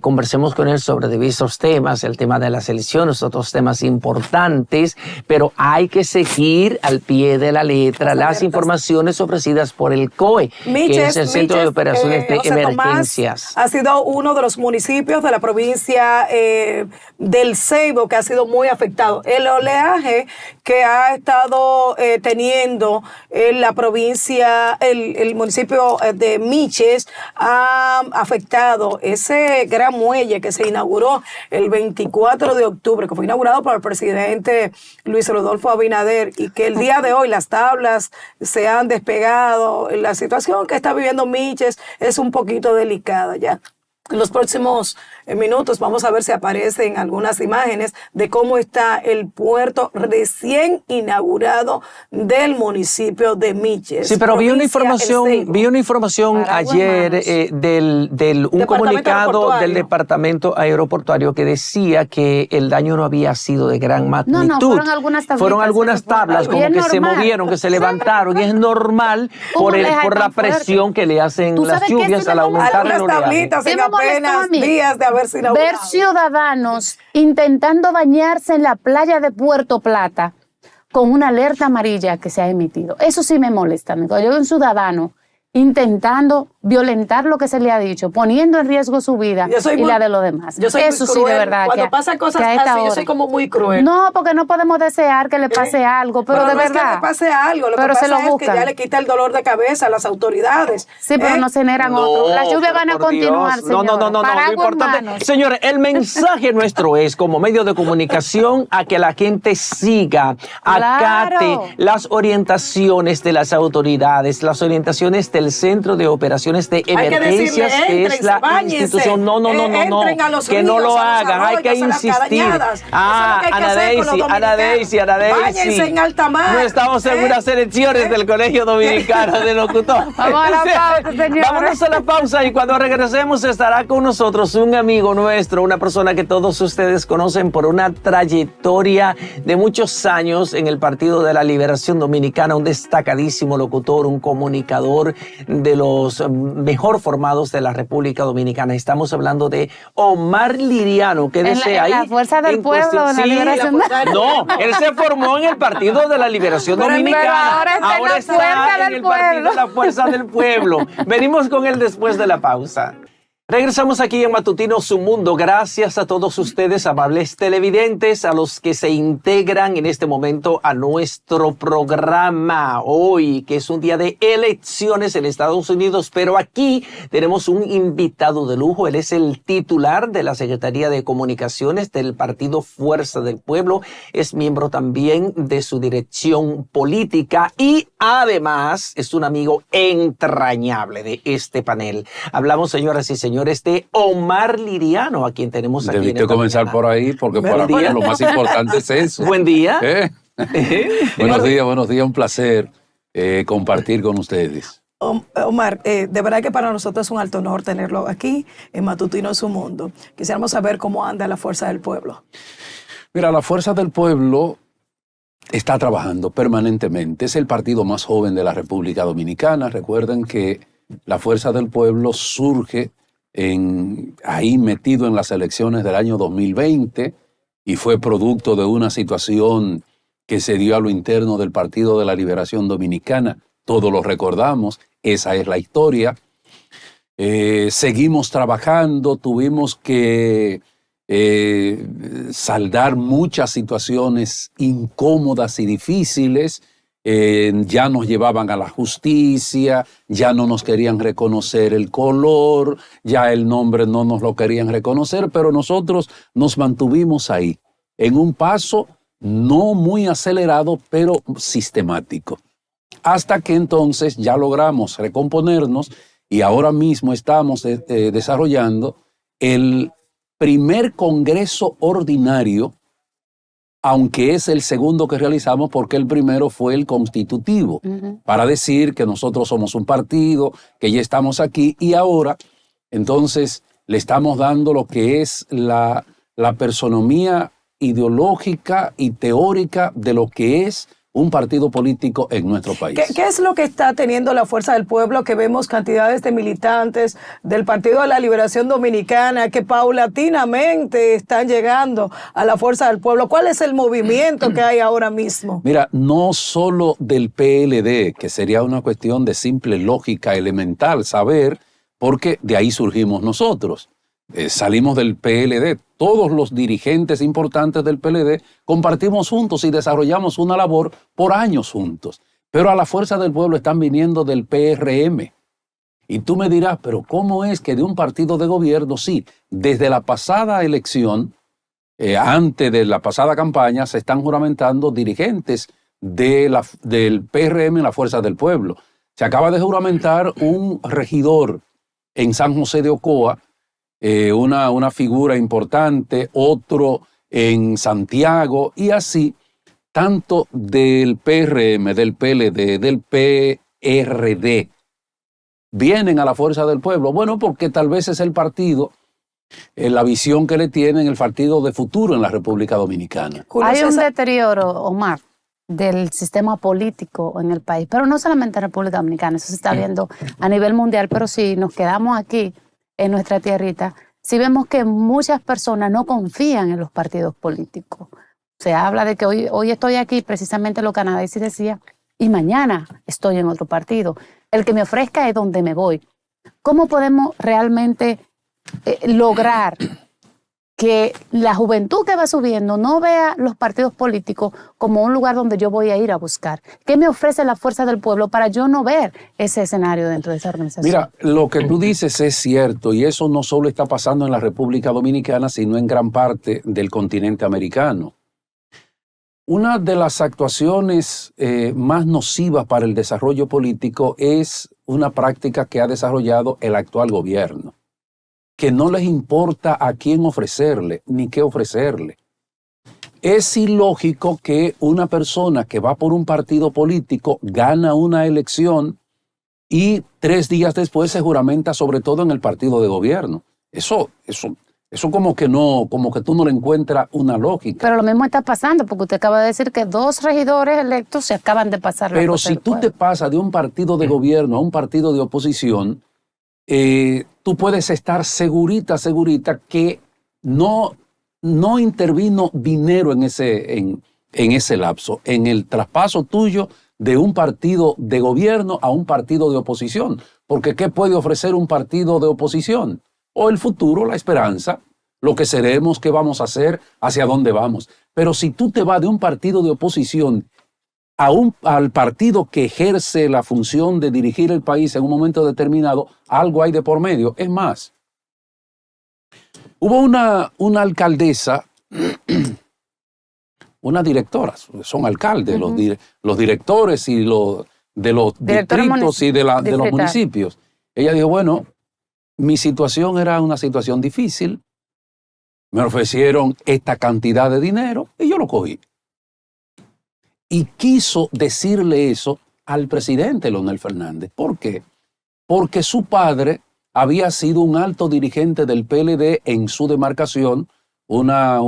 conversemos con él sobre diversos temas, el tema de las elecciones, otros temas importantes, pero hay que seguir al pie de la letra las informaciones ofrecidas por el COE, que es el Centro de Operaciones de Emergencias. Ha sido uno de los municipios de la provincia del Ceibo que ha sido muy afectado. El oleaje que ha estado teniendo en la provincia, el municipio de Miches, ha afectado ese gran muelle que se inauguró el 24 de octubre, que fue inaugurado por el presidente Luis Rodolfo Abinader, y que el día de hoy las tablas se han despegado. La situación que está viviendo Miches es un poquito delicada ya. En los próximos minutos vamos a ver si aparecen algunas imágenes de cómo está el puerto recién inaugurado del municipio de Miches. Sí, pero vi una información ayer un comunicado del Departamento Aeroportuario que decía que el daño no había sido de gran magnitud. No, fueron algunas tablas como que normal. Se movieron, que se levantaron, y es normal por la presión que le hacen las lluvias al aumentar el oleaje. Apenas días de haberse inaugurado. Ver ciudadanos intentando bañarse en la playa de Puerto Plata con una alerta amarilla que se ha emitido. Eso sí me molesta, amigo. Yo veo un ciudadano intentando violentar lo que se le ha dicho, poniendo en riesgo su vida y la de los demás. Yo soy eso muy cruel. Sí, de verdad. Cuando pasan cosas así, yo soy como muy cruel. No, porque no podemos desear que le pase algo, pero de no verdad. Es que le pase algo, lo que pasa es que ya le quita el dolor de cabeza a las autoridades. Sí, pero no se generan otros. Las lluvias van a continuar, No, lo importante, señores, el mensaje nuestro es, como medio de comunicación, a que la gente siga, acate las orientaciones de las autoridades, las orientaciones del Centro de Operaciones situaciones de Hay que emergencias, decirle, que es entren, la báñense, institución. No, entren a los que no ríos, lo a los hagan, hay que arroyos, a las insistir. cabañadas. Ah, Eso es lo que hay que hacer con los Ana Daisy. Báñense en alta mar. No estamos en unas elecciones del Colegio Dominicano de Locutor. Vamos a la pausa, señores. Vámonos a la pausa y cuando regresemos estará con nosotros un amigo nuestro, una persona que todos ustedes conocen por una trayectoria de muchos años en el Partido de la Liberación Dominicana, un destacadísimo locutor, un comunicador de los mejor formados de la República Dominicana. Estamos hablando de Omar Liriano, que desea ahí. La Fuerza del Pueblo, de la Liberación. No, él se formó en el Partido de la Liberación Dominicana. Ahora está en el Partido de la Fuerza del Pueblo. Venimos con él después de la pausa. Regresamos aquí en Matutino Su Mundo. Gracias a todos ustedes, amables televidentes, a los que se integran en este momento a nuestro programa hoy, que es un día de elecciones en Estados Unidos, pero aquí tenemos un invitado de lujo. Él es el titular de la Secretaría de Comunicaciones del Partido Fuerza del Pueblo, es miembro también de su dirección política y además es un amigo entrañable de este panel. Hablamos, señoras y señores, de Omar Liriano, a quien tenemos aquí. Debiste comenzar por ahí, porque para mí lo más importante es eso. Buen día. Buenos días, un placer compartir con ustedes. Omar, de verdad que para nosotros es un alto honor tenerlo aquí en Matutino Su Mundo. Quisiéramos saber cómo anda la Fuerza del Pueblo. Mira, la Fuerza del Pueblo está trabajando permanentemente. Es el partido más joven de la República Dominicana. Recuerden que la Fuerza del Pueblo surge ahí metido en las elecciones del año 2020 y fue producto de una situación que se dio a lo interno del Partido de la Liberación Dominicana. Todos lo recordamos, esa es la historia. Seguimos trabajando, tuvimos que saldar muchas situaciones incómodas y difíciles. Ya nos llevaban a la justicia, ya no nos querían reconocer el color, ya el nombre no nos lo querían reconocer, pero nosotros nos mantuvimos ahí, en un paso no muy acelerado, pero sistemático. Hasta que entonces ya logramos recomponernos y ahora mismo estamos desarrollando el primer Congreso Ordinario, aunque es el segundo que realizamos porque el primero fue el constitutivo, para decir que nosotros somos un partido, que ya estamos aquí y ahora entonces le estamos dando lo que es la personomía ideológica y teórica de lo que es un partido político en nuestro país. ¿Qué es lo que está teniendo la Fuerza del Pueblo? Que vemos cantidades de militantes del Partido de la Liberación Dominicana que paulatinamente están llegando a la Fuerza del Pueblo. ¿Cuál es el movimiento que hay ahora mismo? Mira, no solo del PLD, que sería una cuestión de simple lógica elemental, saber, porque de ahí surgimos nosotros. Salimos del PLD, todos los dirigentes importantes del PLD compartimos juntos y desarrollamos una labor por años juntos. Pero a la Fuerza del Pueblo están viniendo del PRM. Y tú me dirás, pero ¿cómo es que de un partido de gobierno? Sí, desde la pasada elección, antes de la pasada campaña, se están juramentando dirigentes del PRM en la Fuerza del Pueblo. Se acaba de juramentar un regidor en San José de Ocoa, una figura importante, otro en Santiago, y así, tanto del PRM, del PLD, del PRD, vienen a la Fuerza del Pueblo. Bueno, porque tal vez es el partido, la visión que le tienen, el partido de futuro en la República Dominicana. Hay un deterioro, Omar, del sistema político en el país, pero no solamente en la República Dominicana, eso se está viendo a nivel mundial, pero si nos quedamos aquí, en nuestra tierrita, sí vemos que muchas personas no confían en los partidos políticos. Se habla de que hoy estoy aquí, precisamente lo que Ana Daisy decía, y mañana estoy en otro partido. El que me ofrezca es donde me voy. ¿Cómo podemos realmente lograr que la juventud que va subiendo no vea los partidos políticos como un lugar donde yo voy a ir a buscar? ¿Qué me ofrece la Fuerza del Pueblo para yo no ver ese escenario dentro de esa organización? Mira, lo que tú dices es cierto, y eso no solo está pasando en la República Dominicana, sino en gran parte del continente americano. Una de las actuaciones más nocivas para el desarrollo político es una práctica que ha desarrollado el actual gobierno, que no les importa a quién ofrecerle ni qué ofrecerle. Es ilógico que una persona que va por un partido político gana una elección y 3 días después se juramenta sobre todo en el partido de gobierno. Eso como que tú no le encuentras una lógica. Pero lo mismo está pasando, porque usted acaba de decir que 2 regidores electos se acaban de pasar la Pero cosa si del tú pueblo. te pasas de un partido de gobierno a un partido de oposición, tú puedes estar segurita que no intervino dinero en ese lapso, en el traspaso tuyo de un partido de gobierno a un partido de oposición. Porque ¿qué puede ofrecer un partido de oposición? O el futuro, la esperanza, lo que seremos, qué vamos a hacer, hacia dónde vamos. Pero si tú te vas de un partido de oposición al partido que ejerce la función de dirigir el país en un momento determinado, algo hay de por medio. Es más, hubo una alcaldesa, una directora, son alcaldes, los directores de los distritos y de los municipios. Ella dijo, bueno, mi situación era una situación difícil, me ofrecieron esta cantidad de dinero y yo lo cogí. Y quiso decirle eso al presidente Leonel Fernández. ¿Por qué? Porque su padre había sido un alto dirigente del PLD en su demarcación, una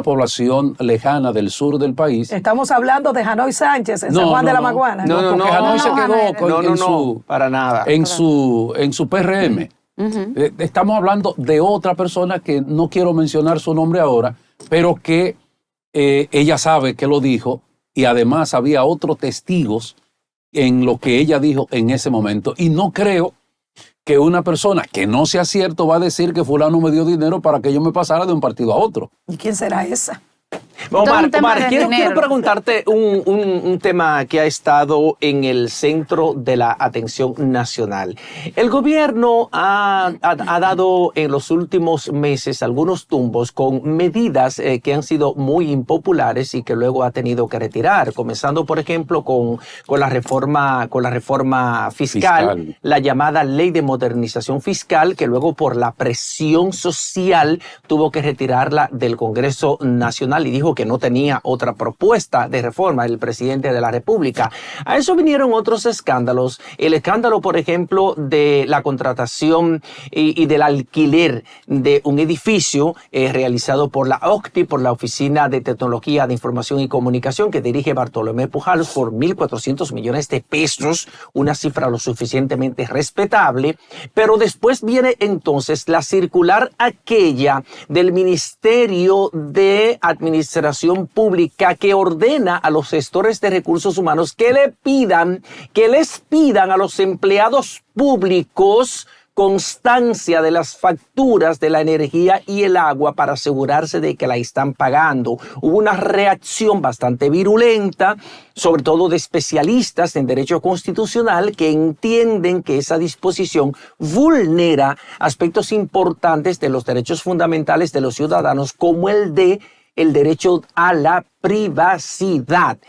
población lejana del sur del país. Estamos hablando de Janoy Sánchez en San Juan de la Maguana. No, porque Janoy se quedó para nada. en su PRM. Estamos hablando de otra persona que no quiero mencionar su nombre ahora, pero que ella sabe que lo dijo y además había otros testigos en lo que ella dijo en ese momento. Y no creo que una persona que no sea cierto va a decir que fulano me dio dinero para que yo me pasara de un partido a otro. ¿Y quién será esa? Omar, quiero preguntarte un tema que ha estado en el centro de la atención nacional. El gobierno ha dado en los últimos meses algunos tumbos con medidas que han sido muy impopulares y que luego ha tenido que retirar, comenzando por ejemplo con la reforma fiscal, la llamada Ley de Modernización Fiscal, que luego por la presión social tuvo que retirarla del Congreso Nacional y dijo que no tenía otra propuesta de reforma el presidente de la República. A eso vinieron otros escándalos. El escándalo, por ejemplo, de la contratación y del alquiler de un edificio realizado por la OCTI, por la Oficina de Tecnología de Información y Comunicación, que dirige Bartolomé Pujalos, por 1.400 millones de pesos, una cifra lo suficientemente respetable. Pero después viene entonces la circular aquella del Ministerio de Administración Pública que ordena a los gestores de recursos humanos que les pidan a los empleados públicos constancia de las facturas de la energía y el agua para asegurarse de que la están pagando. Hubo una reacción bastante virulenta, sobre todo de especialistas en derecho constitucional que entienden que esa disposición vulnera aspectos importantes de los derechos fundamentales de los ciudadanos, como el derecho a la privacidad.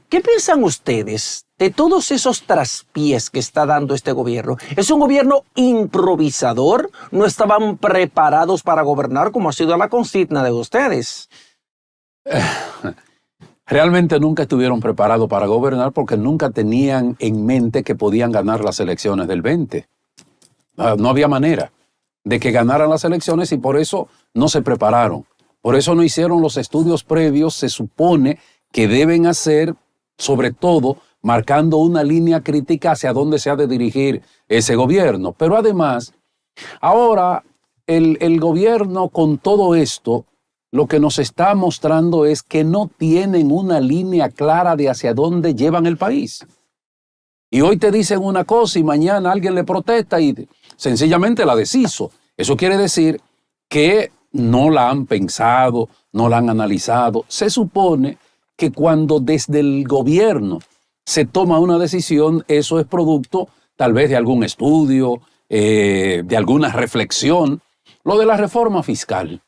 ¿Qué piensan ustedes de todos esos traspiés que está dando este gobierno? ¿Es un gobierno improvisador? ¿No estaban preparados para gobernar como ha sido la consigna de ustedes? Realmente nunca estuvieron preparados para gobernar porque nunca tenían en mente que podían ganar las elecciones del 20. No había manera de que ganaran las elecciones y por eso no se prepararon. Por eso no hicieron los estudios previos, se supone que deben hacer, sobre todo, marcando una línea crítica hacia dónde se ha de dirigir ese gobierno. Pero además, ahora el gobierno con todo esto, lo que nos está mostrando es que no tienen una línea clara de hacia dónde llevan el país. Y hoy te dicen una cosa y mañana alguien le protesta y sencillamente la deshizo. Eso quiere decir que no la han pensado, no la han analizado. Se supone que cuando desde el gobierno se toma una decisión, eso es producto tal vez de algún estudio, de alguna reflexión. Lo de la reforma fiscal.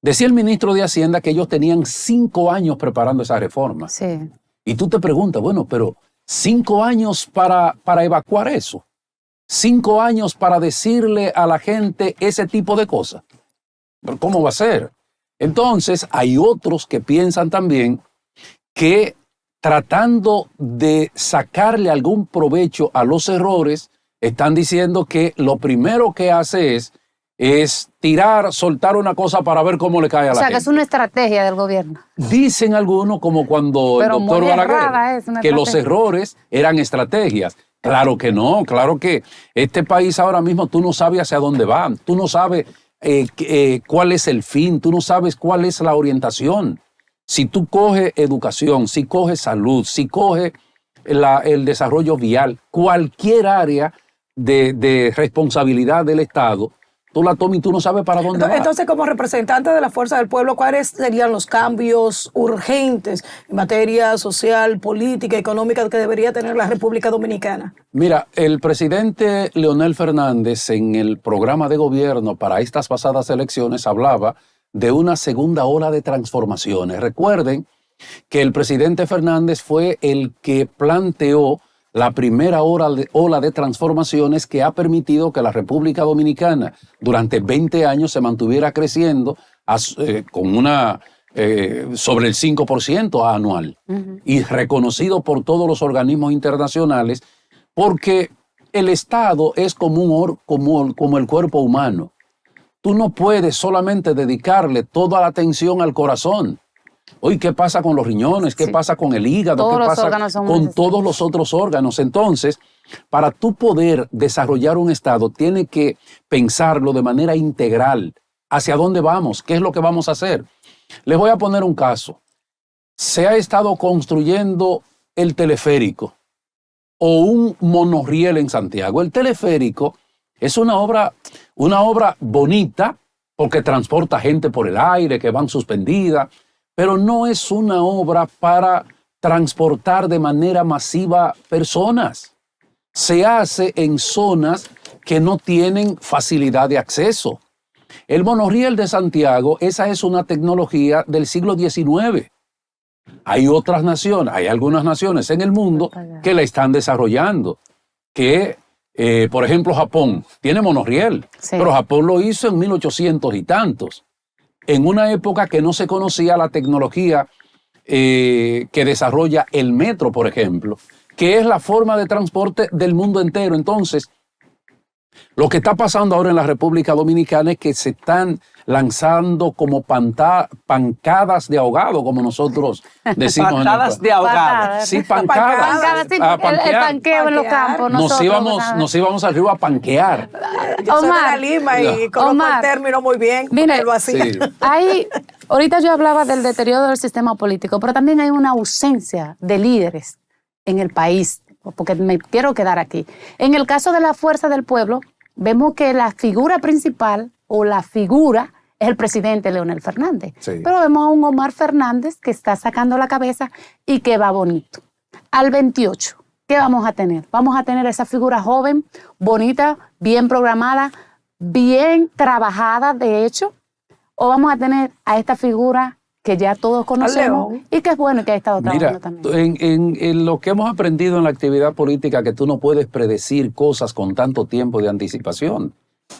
Decía el ministro de Hacienda que ellos tenían 5 años preparando esa reforma. Sí. Y tú te preguntas, bueno, pero 5 años para evacuar eso. 5 años para decirle a la gente ese tipo de cosas. ¿Pero cómo va a ser? Entonces, hay otros que piensan también que tratando de sacarle algún provecho a los errores, están diciendo que lo primero que hace es soltar una cosa para ver cómo le cae a la gente. O sea, que es una estrategia del gobierno. Dicen algunos, como cuando Pero el doctor muy Balaguer, errada es una que los estrategia. errores eran estrategias. Claro que no, claro que este país ahora mismo tú no sabes hacia dónde va, tú no sabes cuál es el fin, tú no sabes cuál es la orientación. Si tú coges educación, si coges salud, si coges el desarrollo vial, cualquier área de responsabilidad del Estado, tú la tomas y tú no sabes para dónde va. Entonces, como representante de la Fuerza del Pueblo, ¿cuáles serían los cambios urgentes en materia social, política, económica que debería tener la República Dominicana? Mira, el presidente Leonel Fernández en el programa de gobierno para estas pasadas elecciones hablaba de una segunda ola de transformaciones. Recuerden que el presidente Fernández fue el que planteó la primera ola de transformaciones que ha permitido que la República Dominicana durante 20 años se mantuviera creciendo con sobre el 5% anual y reconocido por todos los organismos internacionales, porque el Estado es como el cuerpo humano. Tú no puedes solamente dedicarle toda la atención al corazón. Oye, ¿qué pasa con los riñones? ¿Qué pasa con el hígado? Todos ¿Qué los pasa órganos son con necesarios. todos los otros órganos? Entonces, para tú poder desarrollar un Estado, tienes que pensarlo de manera integral. ¿Hacia dónde vamos? ¿Qué es lo que vamos a hacer? Les voy a poner un caso. Se ha estado construyendo el teleférico o un monorriel en Santiago. El teleférico es una obra bonita porque transporta gente por el aire, que van suspendidas, pero no es una obra para transportar de manera masiva personas. Se hace en zonas que no tienen facilidad de acceso. El monorriel de Santiago, esa es una tecnología del siglo XIX. Hay algunas naciones en el mundo que la están desarrollando, por ejemplo, Japón tiene monorriel, Sí. pero Japón lo hizo en 1800 y tantos, en una época que no se conocía la tecnología que desarrolla el metro, por ejemplo, que es la forma de transporte del mundo entero. Entonces, lo que está pasando ahora en la República Dominicana es que se están lanzando como pancadas de ahogado, como nosotros decimos. Patadas de ahogado. Patadas. Sí, pancadas. Pancadas, sí, A el panquear. panqueo en los campos. Nos íbamos al río a panquear. Yo soy de Omar. la Lima y conozco Omar. el término muy bien, Mire, porque lo hacía. Sí. Ahorita yo hablaba del deterioro del sistema político, pero también hay una ausencia de líderes en el país, porque me quiero quedar aquí. En el caso de la Fuerza del Pueblo, vemos que la figura principal o la figura es el presidente Leonel Fernández. Sí. Pero vemos a un Omar Fernández que está sacando la cabeza y que va bonito. Al 28, ¿qué vamos a tener? Vamos a tener esa figura joven, bonita, bien programada, bien trabajada, de hecho, o vamos a tener a esta figura que ya todos conocemos León. y que es bueno y que ha estado trabajando Mira, también. en lo que hemos aprendido en la actividad política, que tú no puedes predecir cosas con tanto tiempo de anticipación.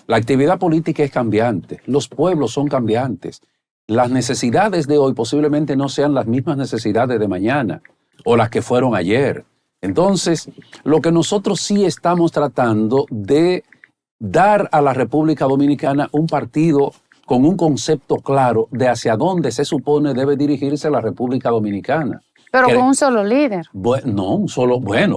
La actividad política es cambiante, los pueblos son cambiantes. Las necesidades de hoy posiblemente no sean las mismas necesidades de mañana o las que fueron ayer. Entonces, lo que nosotros sí estamos tratando de dar a la República Dominicana un partido con un concepto claro de hacia dónde se supone debe dirigirse la República Dominicana. Pero que- con un solo líder. No,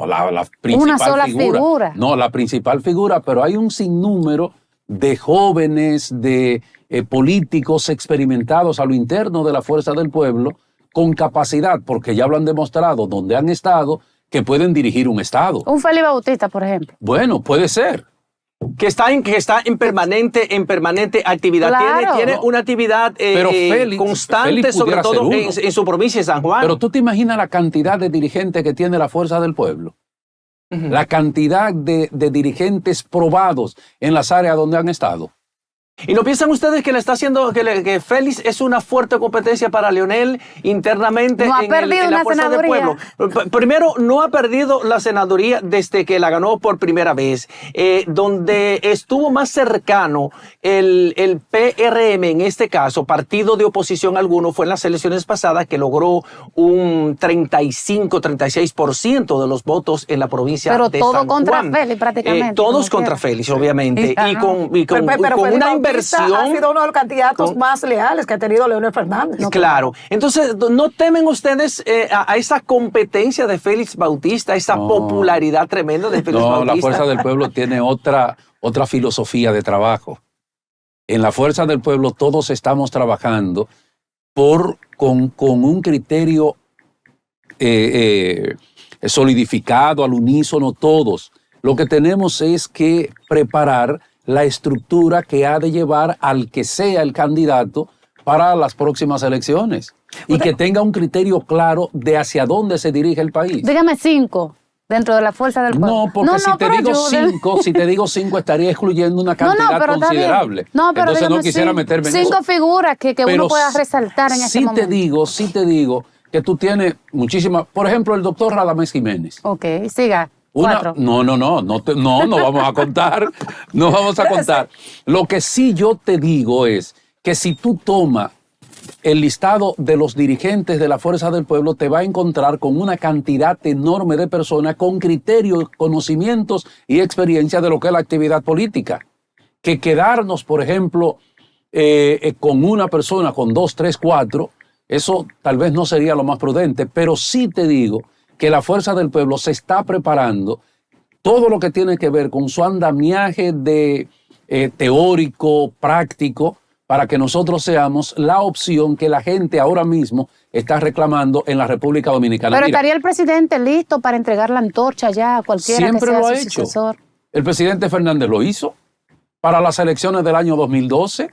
la principal Una sola figura. No, la principal figura, pero hay un sinnúmero de jóvenes, de políticos experimentados a lo interno de la Fuerza del Pueblo con capacidad, porque ya lo han demostrado donde han estado, que pueden dirigir un Estado. Un Félix Bautista, por ejemplo. Bueno, puede ser. Que está en permanente actividad. Claro. Tiene una actividad Pero Félix constante, sobre pudiera ser todo uno. en su provincia de San Juan. Pero tú te imaginas la cantidad de dirigentes que tiene la Fuerza del Pueblo. La cantidad de dirigentes probados en las áreas donde han estado. ¿Y no piensan ustedes que le está haciendo, que Félix es una fuerte competencia para Leonel internamente No ha en perdido la una Fuerza del senaduría. Pueblo? Primero, no ha perdido la senaduría desde que la ganó por primera vez. Donde estuvo más cercano el PRM, en este caso, partido de oposición alguno, fue en las elecciones pasadas, que logró un 35-36% de los votos en la provincia Pero de todo San contra Juan. Félix prácticamente. Todos como contra quiera. Félix, obviamente. Ya, Y no. con Pero una Félix Bautista inversión. ha sido uno de los candidatos más leales que ha tenido Leonel Fernández. Claro. Entonces, ¿no temen ustedes a esa competencia de Félix Bautista, esa No. popularidad tremenda de Félix No, Bautista? la Fuerza del Pueblo tiene otra filosofía de trabajo. En la Fuerza del Pueblo todos estamos trabajando con un criterio solidificado, al unísono todos. Lo que tenemos es que preparar la estructura que ha de llevar al que sea el candidato para las próximas elecciones y que tenga un criterio claro de hacia dónde se dirige el país. Dígame 5 dentro de la Fuerza del Pueblo. No, porque si te digo cinco, estaría excluyendo una cantidad pero está bien. considerable. No, pero entonces no dígame quisiera meterme en eso. 5 figuras que Pero uno pueda resaltar en este momento. Sí te digo que tú tienes muchísimas. Por ejemplo, el doctor Radamés Jiménez. Ok, siga. 4. No vamos a contar. No vamos a contar. Lo que sí yo te digo es que si tú tomas el listado de los dirigentes de la Fuerza del Pueblo, te va a encontrar con una cantidad enorme de personas con criterios, conocimientos y experiencia de lo que es la actividad política. Que quedarnos, por ejemplo, con una persona, con 2, 3, 4, eso tal vez no sería lo más prudente, pero sí te digo que la Fuerza del Pueblo se está preparando todo lo que tiene que ver con su andamiaje de teórico, práctico, para que nosotros seamos la opción que la gente ahora mismo está reclamando en la República Dominicana. Pero Mira, estaría el presidente listo para entregar la antorcha ya a cualquiera que siempre sea lo ha su hecho. sucesor. El presidente Fernández lo hizo para las elecciones del año 2012,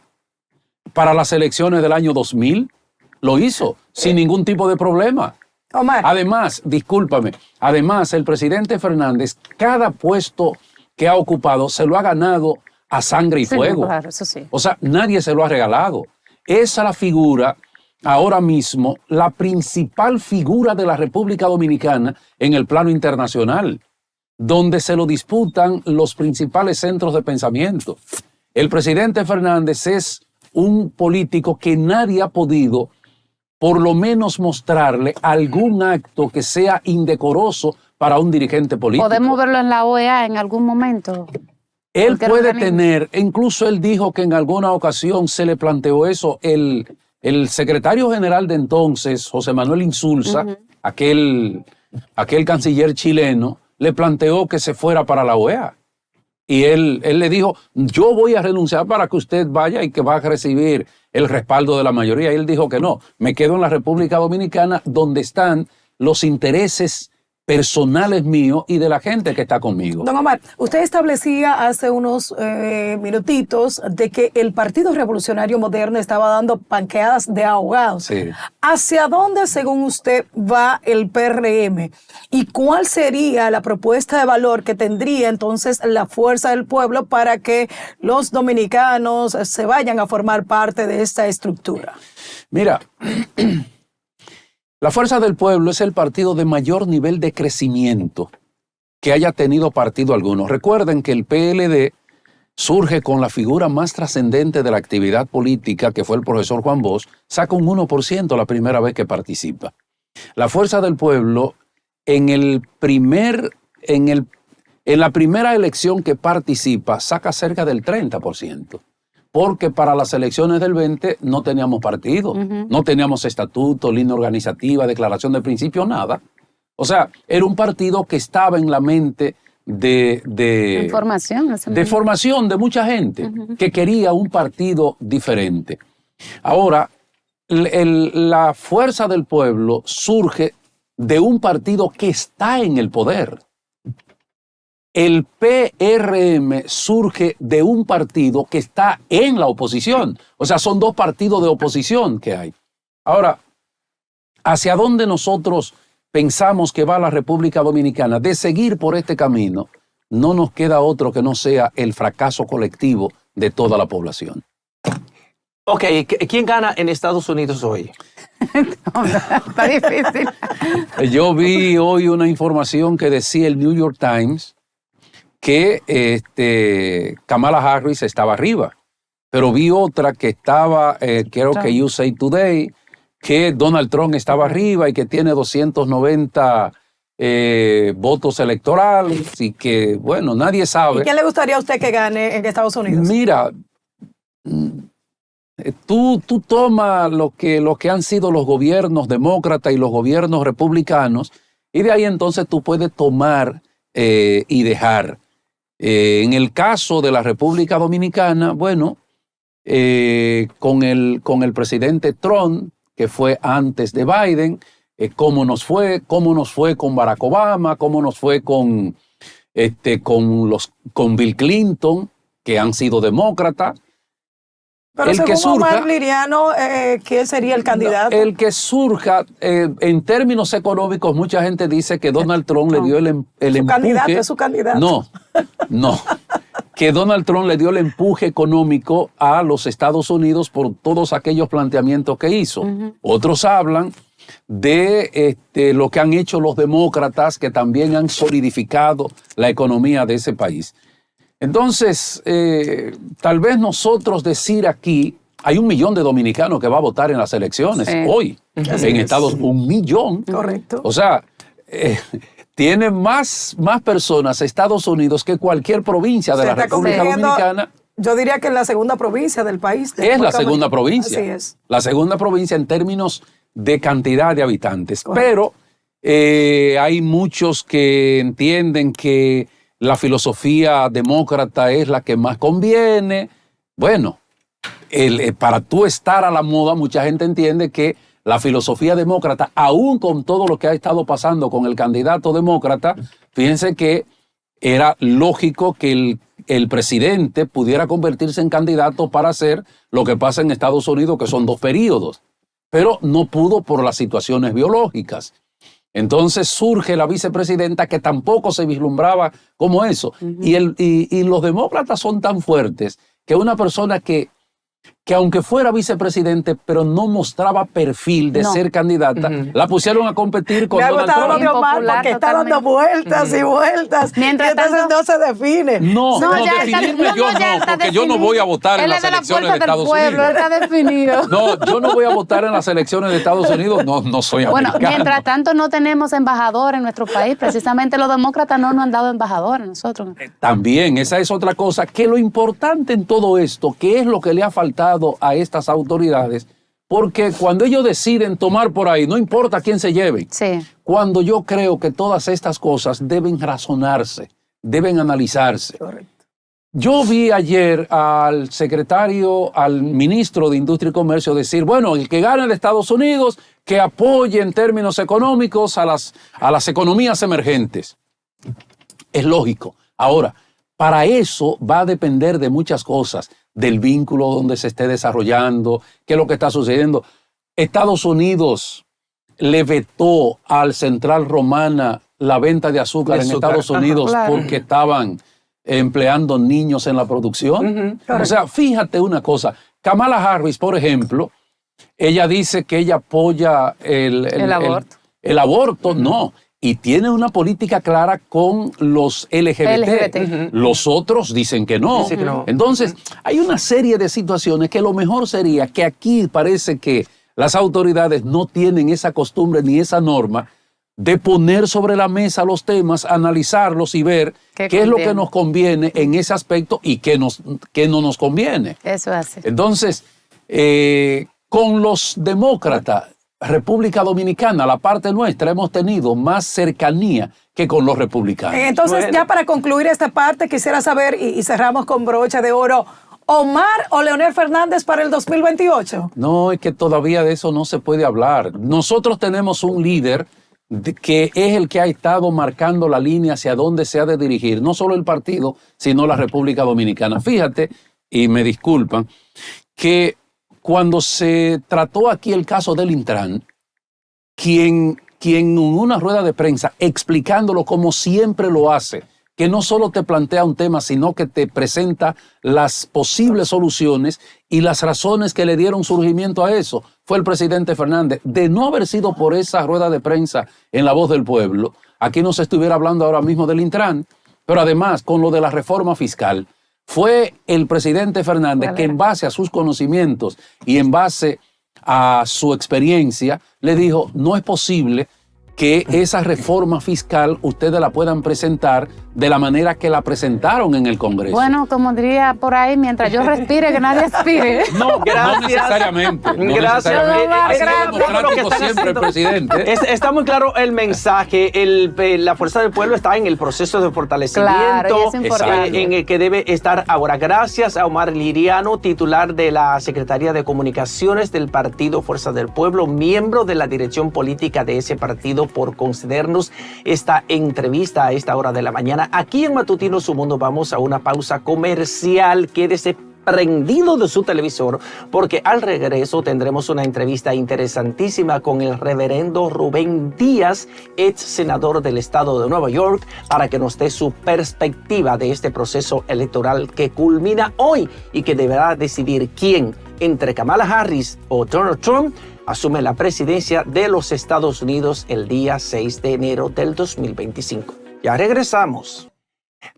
para las elecciones del año 2000, lo hizo sin ningún tipo de problema. Omar. Además, discúlpame, el presidente Fernández, cada puesto que ha ocupado se lo ha ganado a sangre y Sí, fuego. claro, eso sí. O sea, nadie se lo ha regalado. Esa es la figura, ahora mismo, la principal figura de la República Dominicana en el plano internacional, donde se lo disputan los principales centros de pensamiento. El presidente Fernández es un político que nadie ha podido, por lo menos, mostrarle algún acto que sea indecoroso para un dirigente político. ¿Podemos verlo en la OEA en algún momento? Él Porque puede no tener, incluso él dijo que en alguna ocasión se le planteó eso, el secretario general de entonces, José Manuel Insulza, aquel canciller chileno, le planteó que se fuera para la OEA. Y él le dijo, yo voy a renunciar para que usted vaya y que va a recibir el respaldo de la mayoría. Y él dijo que no, me quedo en la República Dominicana donde están los intereses personales míos y de la gente que está conmigo. Don Omar, usted establecía hace unos minutitos de que el Partido Revolucionario Moderno estaba dando panqueadas de ahogados. Sí. ¿Hacia dónde, según usted, va el PRM? ¿Y cuál sería la propuesta de valor que tendría entonces la Fuerza del Pueblo para que los dominicanos se vayan a formar parte de esta estructura? Mira, la Fuerza del Pueblo es el partido de mayor nivel de crecimiento que haya tenido partido alguno. Recuerden que el PLD surge con la figura más trascendente de la actividad política, que fue el profesor Juan Bosch, saca un 1% la primera vez que participa. La Fuerza del Pueblo, en la primera elección que participa, saca cerca del 30%. Porque para las elecciones del 20 no teníamos partido, no teníamos estatuto, línea organizativa, declaración de principio, nada. O sea, era un partido que estaba en la mente de formación de mucha gente que quería un partido diferente. Ahora, la Fuerza del Pueblo surge de un partido que está en el poder. El PRM surge de un partido que está en la oposición. O sea, son dos partidos de oposición que hay. Ahora, ¿hacia dónde nosotros pensamos que va la República Dominicana? De seguir por este camino, no nos queda otro que no sea el fracaso colectivo de toda la población. Ok, ¿quién gana en Estados Unidos hoy? Está difícil. Yo vi hoy una información que decía el New York Times que Kamala Harris estaba arriba, pero vi otra que estaba, creo que USA Today, que Donald Trump estaba arriba y que tiene 290 votos electorales y que, bueno, nadie sabe. ¿Y quién le gustaría a usted que gane en Estados Unidos? Mira, tú tomas lo que han sido los gobiernos demócratas y los gobiernos republicanos y de ahí entonces tú puedes tomar y dejar. En el caso de la República Dominicana, bueno, con el presidente Trump, que fue antes de Biden, cómo nos fue con Barack Obama, cómo nos fue con Bill Clinton, que han sido demócratas. Pero el que según surja, Omar Liriano, ¿quién sería el candidato? El que surja, en términos económicos, mucha gente dice que Donald Trump le dio el empuje. Candidato, es su candidato. No. Que Donald Trump le dio el empuje económico a los Estados Unidos por todos aquellos planteamientos que hizo. Uh-huh. Otros hablan de lo que han hecho los demócratas, que también han solidificado la economía de ese país. Entonces, tal vez nosotros decir aquí, hay 1 millón de dominicanos que va a votar en las elecciones hoy, en Estados Unidos, 1 millón. Correcto. O sea, tiene más personas Estados Unidos que cualquier provincia de la República Dominicana. Yo diría que es la segunda provincia del país. Es la segunda provincia. Así es. La segunda provincia en términos de cantidad de habitantes. Correcto. Pero hay muchos que entienden que la filosofía demócrata es la que más conviene. Bueno, para tú estar a la moda, mucha gente entiende que la filosofía demócrata, aún con todo lo que ha estado pasando con el candidato demócrata, fíjense que era lógico que el presidente pudiera convertirse en candidato para hacer lo que pasa en Estados Unidos, que son 2 periodos, pero no pudo por las situaciones biológicas. Entonces surge la vicepresidenta, que tampoco se vislumbraba como eso. Uh-huh. Y los demócratas son tan fuertes que una persona que aunque fuera vicepresidente, pero no mostraba perfil de ser candidata, la pusieron a competir con Donald Trump. Me ha gustado Omar porque está dando vueltas y vueltas. Mientras y entonces tanto, no se define. Definirme yo no, porque yo no voy a votar en las elecciones de Estados Unidos. Él está definido. No, yo no voy a votar en las elecciones de Estados Unidos, no soy americano. Bueno, mientras tanto no tenemos embajador en nuestro país, precisamente los demócratas no nos han dado embajador a nosotros. También, esa es otra cosa, que lo importante en todo esto, que es lo que le ha faltado a estas autoridades, porque cuando ellos deciden tomar por ahí, no importa quién se lleve. Sí. Cuando yo creo que todas estas cosas deben razonarse, deben analizarse. Correcto. Yo vi ayer al ministro de Industria y Comercio decir, bueno, el que gane de Estados Unidos, que apoye en términos económicos a las economías emergentes. Es lógico. Ahora, para eso va a depender de muchas cosas, del vínculo donde se esté desarrollando, qué es lo que está sucediendo. Estados Unidos le vetó al Central Romana la venta de azúcar en Estados Unidos porque estaban empleando niños en la producción. Uh-huh. O sea, fíjate una cosa. Kamala Harris, por ejemplo, ella dice que ella apoya el aborto. El aborto, uh-huh. No. Y tiene una política clara con los LGBT. Uh-huh. Los otros dicen que no. Dice que no. Entonces, hay una serie de situaciones que lo mejor sería que aquí parece que las autoridades no tienen esa costumbre ni esa norma de poner sobre la mesa los temas, analizarlos y ver qué es lo que nos conviene en ese aspecto y qué no nos conviene. Eso hace. Entonces, con los demócratas, República Dominicana, la parte nuestra, hemos tenido más cercanía que con los republicanos. Entonces, ya para concluir esta parte, quisiera saber, y cerramos con brocha de oro, ¿Omar o Leonel Fernández para el 2028? No, es que todavía de eso no se puede hablar. Nosotros tenemos un líder que es el que ha estado marcando la línea hacia dónde se ha de dirigir, no solo el partido, sino la República Dominicana. Fíjate, y me disculpan, que cuando se trató aquí el caso del Intran, quien en una rueda de prensa, explicándolo como siempre lo hace, que no solo te plantea un tema, sino que te presenta las posibles soluciones y las razones que le dieron surgimiento a eso. Fue el presidente Fernández. De no haber sido por esa rueda de prensa en La Voz del Pueblo, aquí no se estuviera hablando ahora mismo del Intran, pero además con lo de la reforma fiscal, fue el presidente Fernández que en base a sus conocimientos y en base a su experiencia le dijo, no es posible que esa reforma fiscal ustedes la puedan presentar de la manera que la presentaron en el Congreso. Bueno, como diría por ahí, mientras yo respire, que nadie aspire. No, gracias. No necesariamente. No Gracias. necesariamente. Ha sido Gracias. democrático siempre el presidente. Está muy claro el mensaje. La Fuerza del Pueblo está en el proceso de fortalecimiento, Claro, y es importante. en el que debe estar ahora. Gracias a Omar Liriano, titular de la Secretaría de Comunicaciones del Partido Fuerza del Pueblo, miembro de la dirección política de ese partido, por concedernos esta entrevista a esta hora de la mañana. Aquí en Matutino Su Mundo vamos a una pausa comercial. Quédese prendido de su televisor, porque al regreso tendremos una entrevista interesantísima con el reverendo Rubén Díaz, ex senador del estado de Nueva York, para que nos dé su perspectiva de este proceso electoral que culmina hoy y que deberá decidir quién, entre Kamala Harris o Donald Trump, asume la presidencia de los Estados Unidos el día 6 de enero del 2025. Ya regresamos.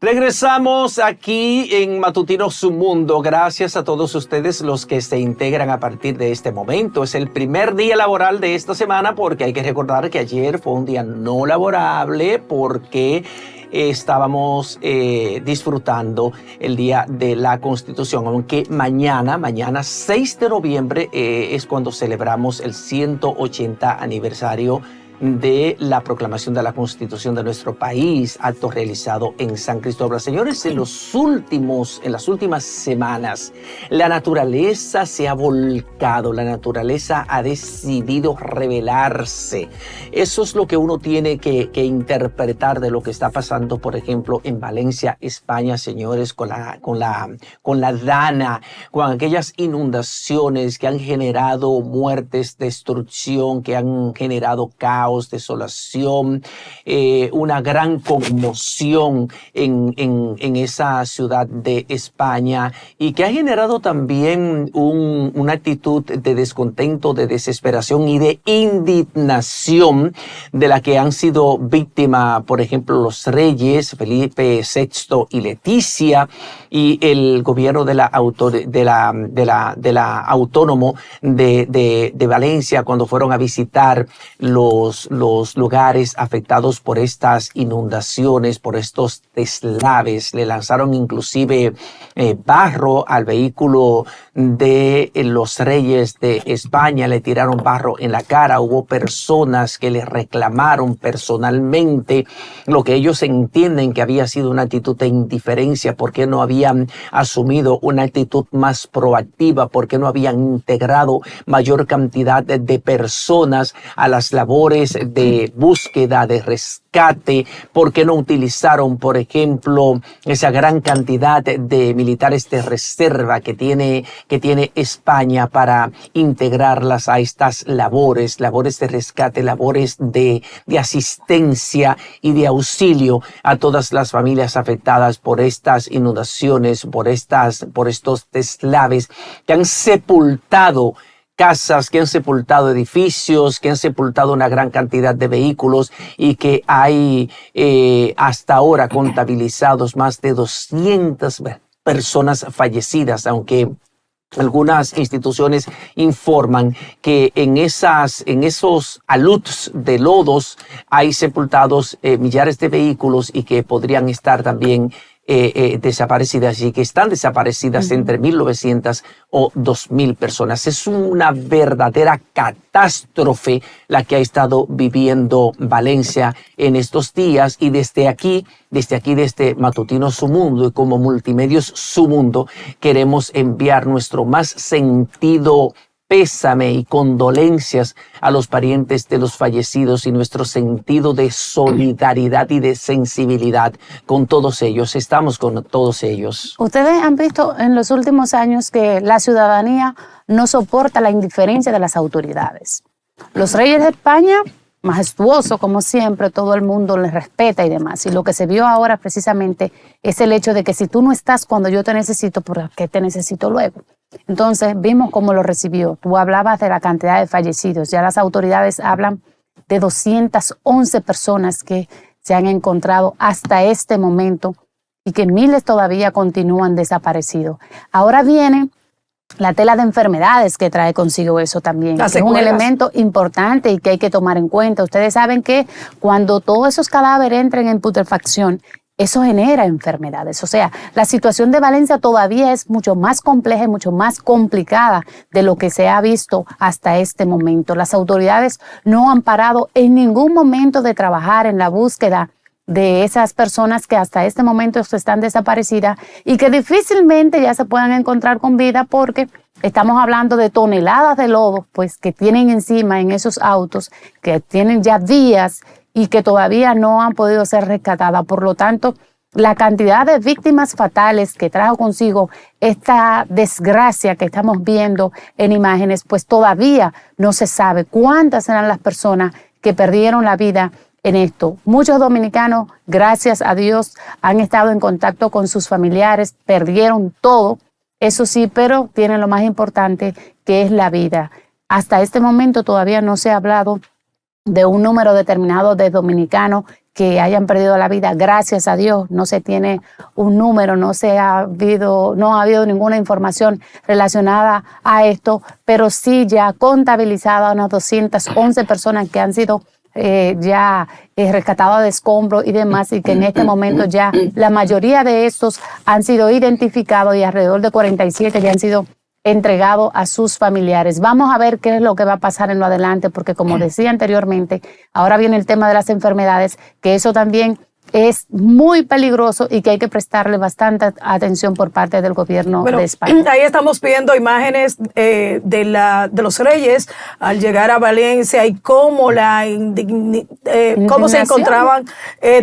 Regresamos aquí en Matutino Su Mundo. Gracias a todos ustedes los que se integran a partir de este momento. Es el primer día laboral de esta semana, porque hay que recordar que ayer fue un día no laborable porque estábamos disfrutando el Día de la Constitución, aunque mañana 6 de noviembre es cuando celebramos el 180 aniversario de la proclamación de la Constitución de nuestro país, acto realizado en San Cristóbal. Señores, en las últimas semanas, la naturaleza se ha volcado, la naturaleza ha decidido revelarse. Eso es lo que uno tiene que interpretar de lo que está pasando, por ejemplo, en Valencia, España, señores, con la Dana, con aquellas inundaciones que han generado muertes, destrucción, que han generado caos, desolación, una gran conmoción en esa ciudad de España, y que ha generado también una actitud de descontento, de desesperación y de indignación de la que han sido víctimas, por ejemplo, los reyes Felipe VI y Leticia, y el gobierno de la autónomo de Valencia, cuando fueron a visitar los lugares afectados por estas inundaciones, por estos deslaves. Le lanzaron inclusive barro al vehículo de los reyes de España, le tiraron barro en la cara. Hubo personas que le reclamaron personalmente lo que ellos entienden que había sido una actitud de indiferencia, porque no habían asumido una actitud más proactiva, porque no habían integrado mayor cantidad de personas a las labores de búsqueda, de rescate, porque no utilizaron, por ejemplo, esa gran cantidad de militares de reserva que tiene España para integrarlas a estas labores de rescate, labores de asistencia y de auxilio a todas las familias afectadas por estas inundaciones, por estos deslaves que han sepultado casas, que han sepultado edificios, que han sepultado una gran cantidad de vehículos, y que hay hasta ahora contabilizados más de 200 personas fallecidas, aunque algunas instituciones informan que en esos aluds de lodos hay sepultados millares de vehículos, y que podrían estar también desaparecidas, y que están desaparecidas entre 1.900 o 2.000 personas. Es una verdadera catástrofe la que ha estado viviendo Valencia en estos días, y desde Matutino Su Mundo y como Multimedios Su Mundo queremos enviar nuestro más sentido pésame y condolencias a los parientes de los fallecidos, y nuestro sentido de solidaridad y de sensibilidad con todos ellos. Estamos con todos ellos. Ustedes han visto en los últimos años que la ciudadanía no soporta la indiferencia de las autoridades. Los reyes de España majestuoso como siempre, todo el mundo les respeta y demás. Y lo que se vio ahora precisamente es el hecho de que si tú no estás cuando yo te necesito, ¿por qué te necesito luego? Entonces vimos cómo lo recibió. Tú hablabas de la cantidad de fallecidos. Ya las autoridades hablan de 211 personas que se han encontrado hasta este momento y que miles todavía continúan desaparecidos. Ahora viene la tela de enfermedades que trae consigo eso también, que es un elemento importante y que hay que tomar en cuenta. Ustedes saben que cuando todos esos cadáveres entran en putrefacción, eso genera enfermedades. O sea, la situación de Valencia todavía es mucho más compleja y mucho más complicada de lo que se ha visto hasta este momento. Las autoridades no han parado en ningún momento de trabajar en la búsqueda de esas personas que hasta este momento están desaparecidas y que difícilmente ya se puedan encontrar con vida porque estamos hablando de toneladas de lodo pues, que tienen encima en esos autos, que tienen ya días y que todavía no han podido ser rescatadas. Por lo tanto, la cantidad de víctimas fatales que trajo consigo esta desgracia que estamos viendo en imágenes, pues todavía no se sabe cuántas eran las personas que perdieron la vida en esto. Muchos dominicanos, gracias a Dios, han estado en contacto con sus familiares, perdieron todo, eso sí, pero tienen lo más importante, que es la vida. Hasta este momento todavía no se ha hablado de un número determinado de dominicanos que hayan perdido la vida. Gracias a Dios no se tiene un número, no ha habido ninguna información relacionada a esto, pero sí ya contabilizada unas 211 personas que han sido rescatadas de escombros y demás, y que en este momento ya la mayoría de estos han sido identificados y alrededor de 47 ya han sido entregado a sus familiares. Vamos a ver qué es lo que va a pasar en lo adelante, porque como decía anteriormente, ahora viene el tema de las enfermedades, que eso también es muy peligroso y que hay que prestarle bastante atención por parte del gobierno de España. Ahí estamos viendo imágenes de los reyes al llegar a Valencia y cómo cómo se encontraban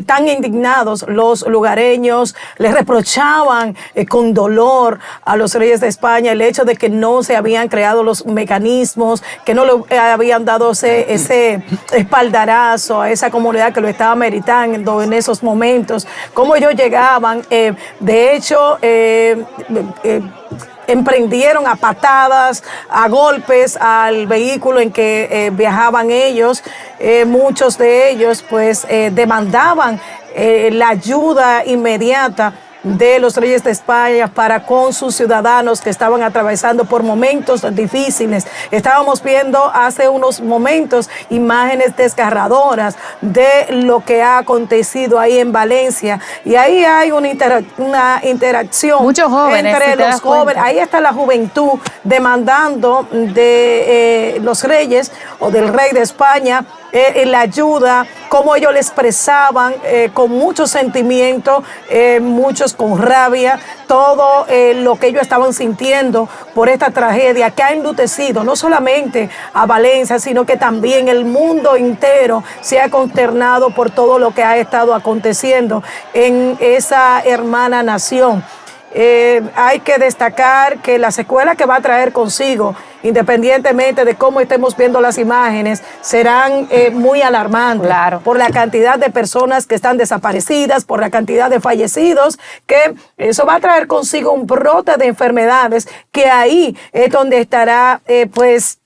tan indignados los lugareños. Les reprochaban con dolor a los reyes de España el hecho de que no se habían creado los mecanismos, que no le habían dado ese espaldarazo a esa comunidad que lo estaba meritando en esos momentos, cómo ellos llegaban, de hecho emprendieron a patadas, a golpes al vehículo en que viajaban ellos. Muchos de ellos pues demandaban la ayuda inmediata de los reyes de España para con sus ciudadanos que estaban atravesando por momentos difíciles. Estábamos viendo hace unos momentos imágenes desgarradoras de lo que ha acontecido ahí en Valencia, y ahí hay una interacción muchos jóvenes, entre los jóvenes. Ahí está la juventud demandando de los reyes o del rey de España la ayuda, cómo ellos le expresaban con mucho sentimiento, muchos con rabia, todo lo que ellos estaban sintiendo por esta tragedia que ha enlutecido no solamente a Valencia, sino que también el mundo entero se ha consternado por todo lo que ha estado aconteciendo en esa hermana nación. Hay que destacar que la secuela que va a traer consigo, independientemente de cómo estemos viendo las imágenes, serán muy alarmantes. Claro. Por la cantidad de personas que están desaparecidas, por la cantidad de fallecidos, que eso va a traer consigo un brote de enfermedades, que ahí es donde estará pues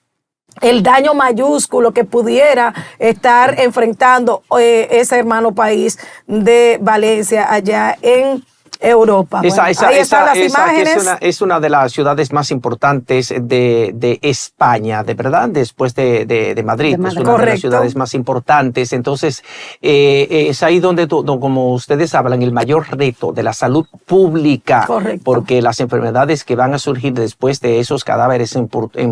el daño mayúsculo que pudiera estar enfrentando ese hermano país de Valencia allá en Europa. Ahí están las imágenes. Es una de las ciudades más importantes de España, de verdad, después de Madrid. Es una de las ciudades más importantes. Entonces, es ahí donde, como ustedes hablan, el mayor reto de la salud pública. Correcto. Porque las enfermedades que van a surgir después de esos cadáveres en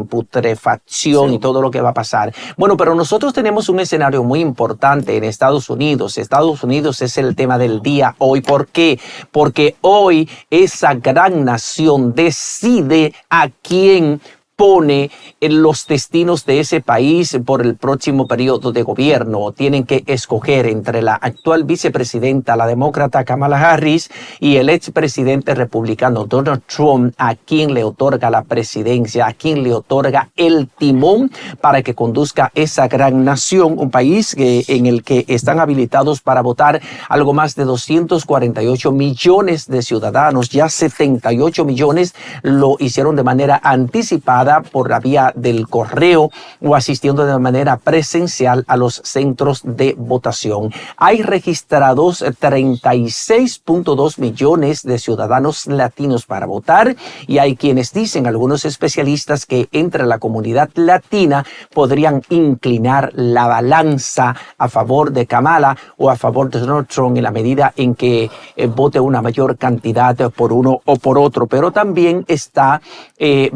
putrefacción, sí, y todo lo que va a pasar. Bueno, pero nosotros tenemos un escenario muy importante en Estados Unidos. Estados Unidos es el tema del día hoy. ¿Por qué? Porque hoy esa gran nación decide a quién pone en los destinos de ese país por el próximo periodo de gobierno. Tienen que escoger entre la actual vicepresidenta, la demócrata Kamala Harris, y el expresidente republicano Donald Trump, a quien le otorga la presidencia, a quien le otorga el timón para que conduzca esa gran nación, un país en el que están habilitados para votar algo más de 248 millones de ciudadanos. Ya 78 millones lo hicieron de manera anticipada por la vía del correo o asistiendo de manera presencial a los centros de votación. Hay registrados 36.2 millones de ciudadanos latinos para votar, y hay quienes dicen, algunos especialistas, que entre la comunidad latina podrían inclinar la balanza a favor de Kamala o a favor de Donald Trump en la medida en que vote una mayor cantidad por uno o por otro. Pero también está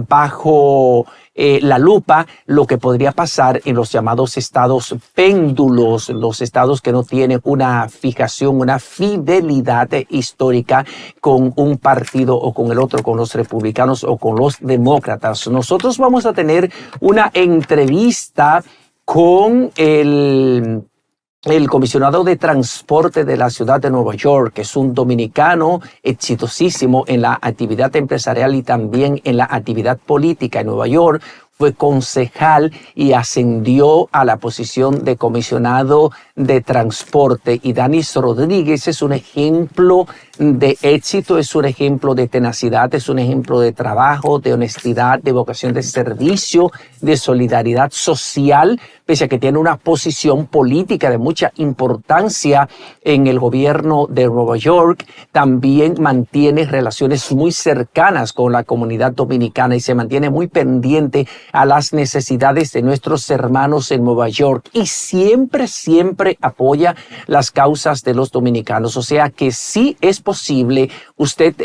bajo la lupa lo que podría pasar en los llamados estados péndulos, los estados que no tienen una fijación, una fidelidad histórica con un partido o con el otro, con los republicanos o con los demócratas. Nosotros vamos a tener una entrevista con el comisionado de transporte de la ciudad de Nueva York, que es un dominicano exitosísimo en la actividad empresarial y también en la actividad política en Nueva York. Fue concejal y ascendió a la posición de comisionado de transporte. Y Danis Rodríguez es un ejemplo de éxito, es un ejemplo de tenacidad, es un ejemplo de trabajo, de honestidad, de vocación de servicio, de solidaridad social, pese a que tiene una posición política de mucha importancia en el gobierno de Nueva York. También mantiene relaciones muy cercanas con la comunidad dominicana y se mantiene muy pendiente a las necesidades de nuestros hermanos en Nueva York, y siempre apoya las causas de los dominicanos. O sea que sí es posible usted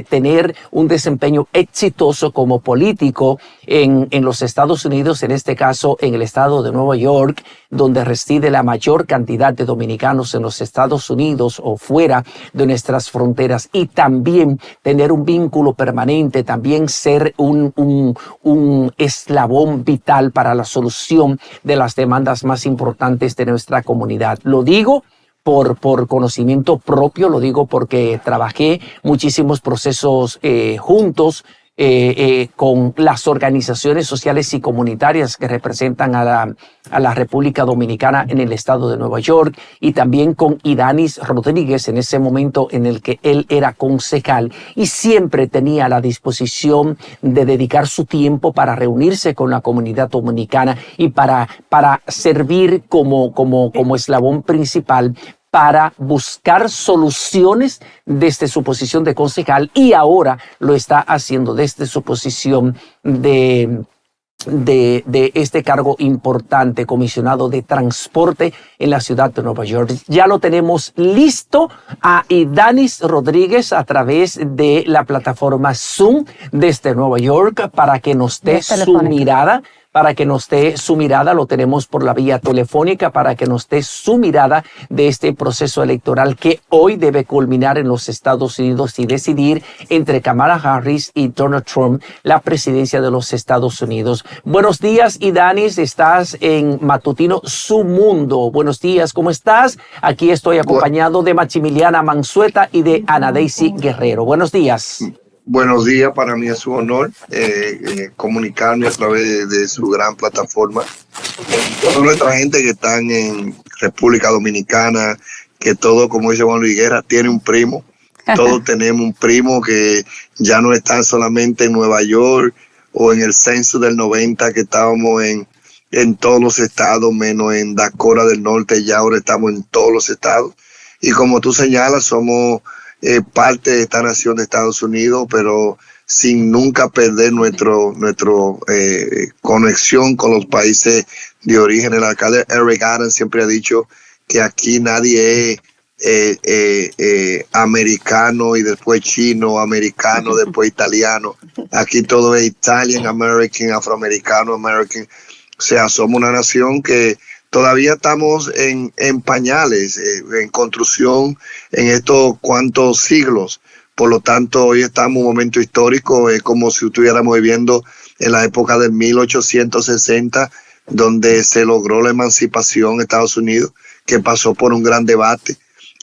tener un desempeño exitoso como político en los Estados Unidos, en este caso en el estado de Nueva York, donde reside la mayor cantidad de dominicanos en los Estados Unidos o fuera de nuestras fronteras, y también tener un vínculo permanente, también ser un eslabón vital para la solución de las demandas más importantes de nuestra comunidad. Lo digo por conocimiento propio, lo digo porque trabajé muchísimos procesos juntos con las organizaciones sociales y comunitarias que representan a la República Dominicana en el estado de Nueva York, y también con Idanis Rodríguez en ese momento en el que él era concejal, y siempre tenía la disposición de dedicar su tiempo para reunirse con la comunidad dominicana y para servir como eslabón principal para buscar soluciones desde su posición de concejal, y ahora lo está haciendo desde su posición de este cargo importante, comisionado de transporte en la ciudad de Nueva York. Ya lo tenemos listo a Idanis Rodríguez a través de la plataforma Zoom desde Nueva York para que nos dé su mirada. Lo tenemos por la vía telefónica para que nos dé su mirada de este proceso electoral que hoy debe culminar en los Estados Unidos y decidir entre Kamala Harris y Donald Trump la presidencia de los Estados Unidos. Buenos días, Idanis, estás en Matutino Su Mundo. Buenos días, ¿cómo estás? Aquí estoy acompañado de Maximiliana Mansueta y de Ana Daisy Guerrero. Buenos días. Buenos días, para mí es un honor comunicarme a través de su gran plataforma. Toda nuestra gente que están en República Dominicana, que todo, como dice Juan Luis Guerra, tiene un primo. Todos tenemos un primo que ya no está solamente en Nueva York o en el censo del 90, que estábamos en todos los estados, menos en Dakota del Norte, ya ahora estamos en todos los estados. Y como tú señalas, somos parte de esta nación de Estados Unidos, pero sin nunca perder nuestro conexión con los países de origen. El alcalde Eric Adams siempre ha dicho que aquí nadie es americano y después chino, americano, después italiano. Aquí todo es Italian American, afroamericano American. O sea, somos una nación que todavía estamos en pañales, en construcción en estos cuantos siglos. Por lo tanto, hoy estamos en un momento histórico, es como si estuviéramos viviendo en la época de 1860, donde se logró la emancipación de Estados Unidos, que pasó por un gran debate.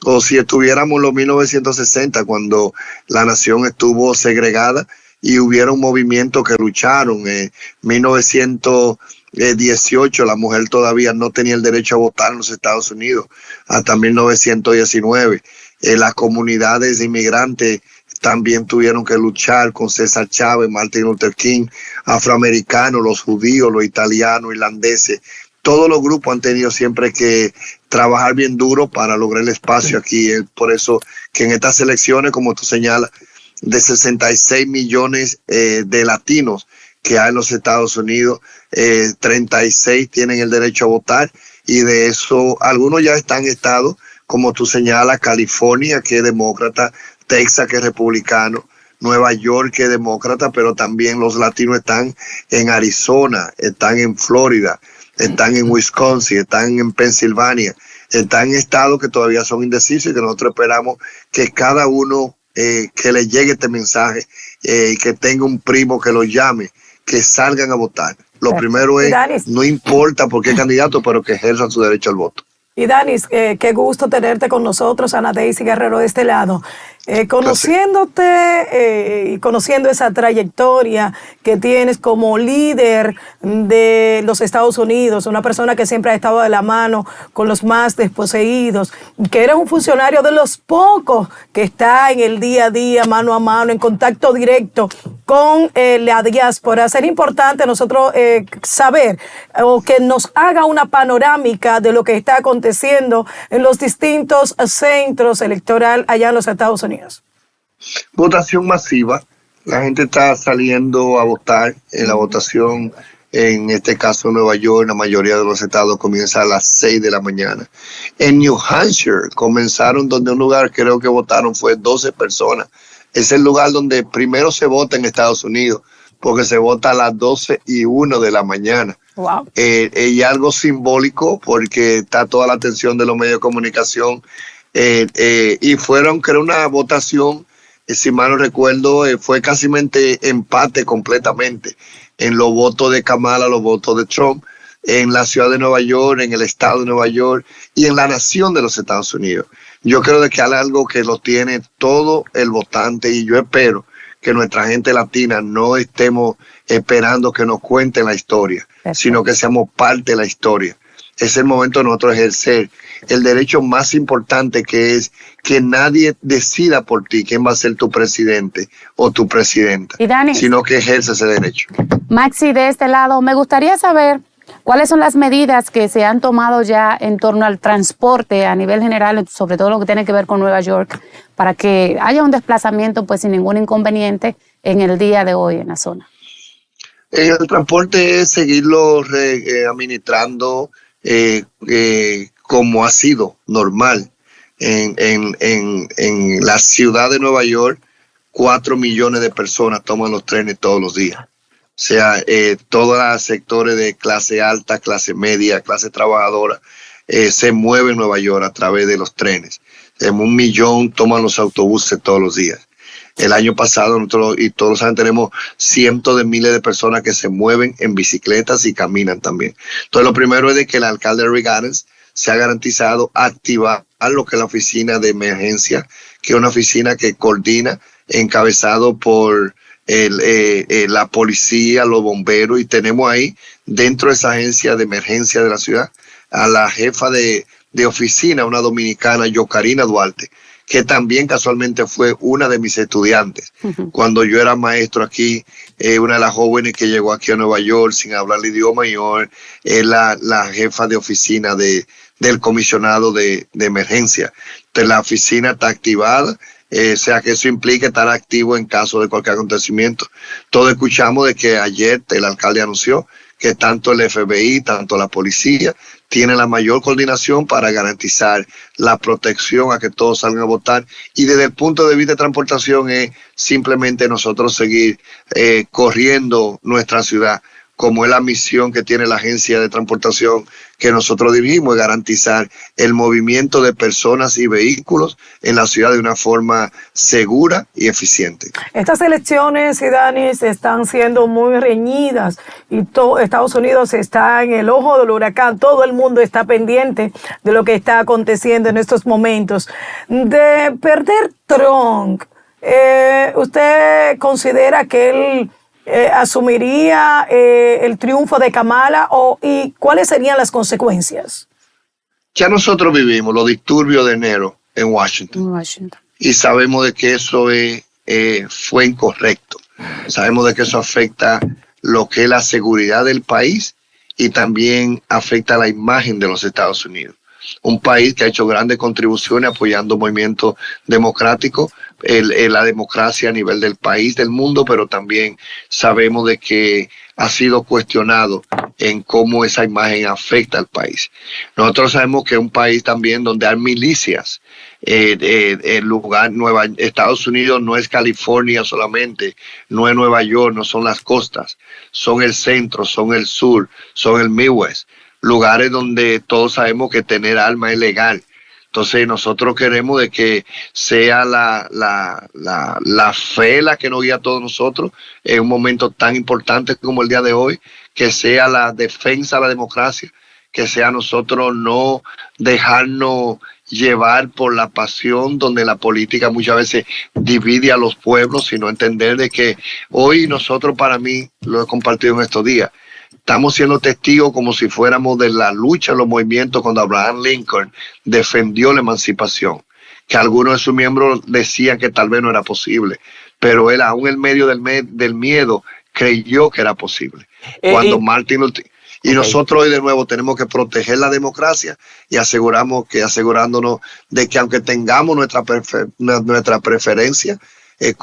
O si estuviéramos en los 1960, cuando la nación estuvo segregada y hubieron movimientos que lucharon. En 1918 la mujer todavía no tenía el derecho a votar en los Estados Unidos, hasta 1919. Las comunidades inmigrantes también tuvieron que luchar con César Chávez, Martin Luther King, afroamericanos, los judíos, los italianos, irlandeses. Todos los grupos han tenido siempre que trabajar bien duro para lograr el espacio aquí. Por eso que en estas elecciones, como tú señalas, de 66 millones de latinos que hay en los Estados Unidos, 36 tienen el derecho a votar, y de eso algunos ya están en estados, como tú señalas, California, que es demócrata, Texas, que es republicano, Nueva York, que es demócrata, pero también los latinos están en Arizona, están en Florida, están en Wisconsin, están en Pensilvania, están en estados que todavía son indecisos, y que nosotros esperamos que cada uno que le llegue este mensaje, que tenga un primo que lo llame, que salgan a votar. Lo primero es, no importa por qué candidato, pero que ejerzan su derecho al voto. Y Danis, qué gusto tenerte con nosotros, Ana Daisy Guerrero de este lado. Conociéndote y conociendo esa trayectoria que tienes como líder de los Estados Unidos, una persona que siempre ha estado de la mano con los más desposeídos, que eres un funcionario de los pocos que está en el día a día, mano a mano, en contacto directo con la diáspora, sería importante nosotros saber o que nos haga una panorámica de lo que está aconteciendo en los distintos centros electorales allá en los Estados Unidos. Votación masiva, la gente está saliendo a votar. En la votación, en este caso en Nueva York, la mayoría de los estados comienza a las 6 de la mañana. En New Hampshire comenzaron, donde un lugar creo que votaron fue 12 personas. Es el lugar donde primero se vota en Estados Unidos, porque se vota a las 12:01 de la mañana. Wow. Y algo simbólico, porque está toda la atención de los medios de comunicación. Y fueron, creo, una votación, si mal no recuerdo, fue casi empate completamente en los votos de Kamala, los votos de Trump, en la ciudad de Nueva York, en el estado de Nueva York y en la nación de los Estados Unidos. Yo creo que hay algo que lo tiene todo el votante, y yo espero que nuestra gente latina no estemos esperando que nos cuenten la historia, sino que seamos parte de la historia. Es el momento de nosotros ejercer el derecho más importante, que es que nadie decida por ti quién va a ser tu presidente o tu presidenta, sino que ejerce ese derecho. Maxi, de este lado, me gustaría saber cuáles son las medidas que se han tomado ya en torno al transporte a nivel general, sobre todo lo que tiene que ver con Nueva York, para que haya un desplazamiento pues sin ningún inconveniente en el día de hoy en la zona. El transporte es seguirlo administrando como ha sido normal. En la ciudad de Nueva York, 4 millones de personas toman los trenes todos los días. O sea, todos los sectores de clase alta, clase media, clase trabajadora, se mueven en Nueva York a través de los trenes. 1 millón toman los autobuses todos los días. El año pasado, nosotros y todos los años tenemos cientos de miles de personas que se mueven en bicicletas y caminan también. Entonces, lo primero es de que el alcalde Rick Adams se ha garantizado activar lo que es la oficina de emergencia, que es una oficina que coordina, encabezado por la policía, los bomberos, y tenemos ahí dentro de esa agencia de emergencia de la ciudad a la jefa de oficina, una dominicana, Yocarina Duarte, que también casualmente fue una de mis estudiantes. Cuando yo era maestro aquí, una de las jóvenes que llegó aquí a Nueva York sin hablar el idioma, y hoy es la jefa de oficina del comisionado de emergencia. Entonces, la oficina está activada, o sea que eso implica estar activo en caso de cualquier acontecimiento. Todos escuchamos de que ayer el alcalde anunció que tanto el FBI, tanto la policía, tienen la mayor coordinación para garantizar la protección a que todos salgan a votar. Y desde el punto de vista de transportación es simplemente nosotros seguir corriendo nuestra ciudad, como es la misión que tiene la agencia de transportación, que nosotros dirigimos, es garantizar el movimiento de personas y vehículos en la ciudad de una forma segura y eficiente. Estas elecciones, Idanis, están siendo muy reñidas y Estados Unidos está en el ojo del huracán. Todo el mundo está pendiente de lo que está aconteciendo en estos momentos. De perder Trump, ¿usted considera que él asumiría el triunfo de Kamala y cuáles serían las consecuencias? Ya nosotros vivimos los disturbios de enero en Washington. Y sabemos de que eso fue incorrecto. Sabemos de que eso afecta lo que es la seguridad del país y también afecta la imagen de los Estados Unidos. Un país que ha hecho grandes contribuciones apoyando movimientos democráticos, la democracia a nivel del país, del mundo, pero también sabemos de que ha sido cuestionado en cómo esa imagen afecta al país. Nosotros sabemos que es un país también donde hay milicias. Estados Unidos no es California solamente, no es Nueva York, no son las costas, son el centro, son el sur, son el Midwest, lugares donde todos sabemos que tener armas es legal. Entonces nosotros queremos de que sea la fe la que nos guía a todos nosotros en un momento tan importante como el día de hoy, que sea la defensa de la democracia, que sea nosotros no dejarnos llevar por la pasión donde la política muchas veces divide a los pueblos, sino entender de que hoy nosotros, para mí, lo he compartido en estos días, estamos siendo testigos como si fuéramos de la lucha de los movimientos cuando Abraham Lincoln defendió la emancipación, que algunos de sus miembros decían que tal vez no era posible, pero él aún en medio del miedo creyó que era posible. Cuando Martin Luther... Y nosotros hoy de nuevo tenemos que proteger la democracia y asegurándonos de que aunque tengamos nuestra preferencia,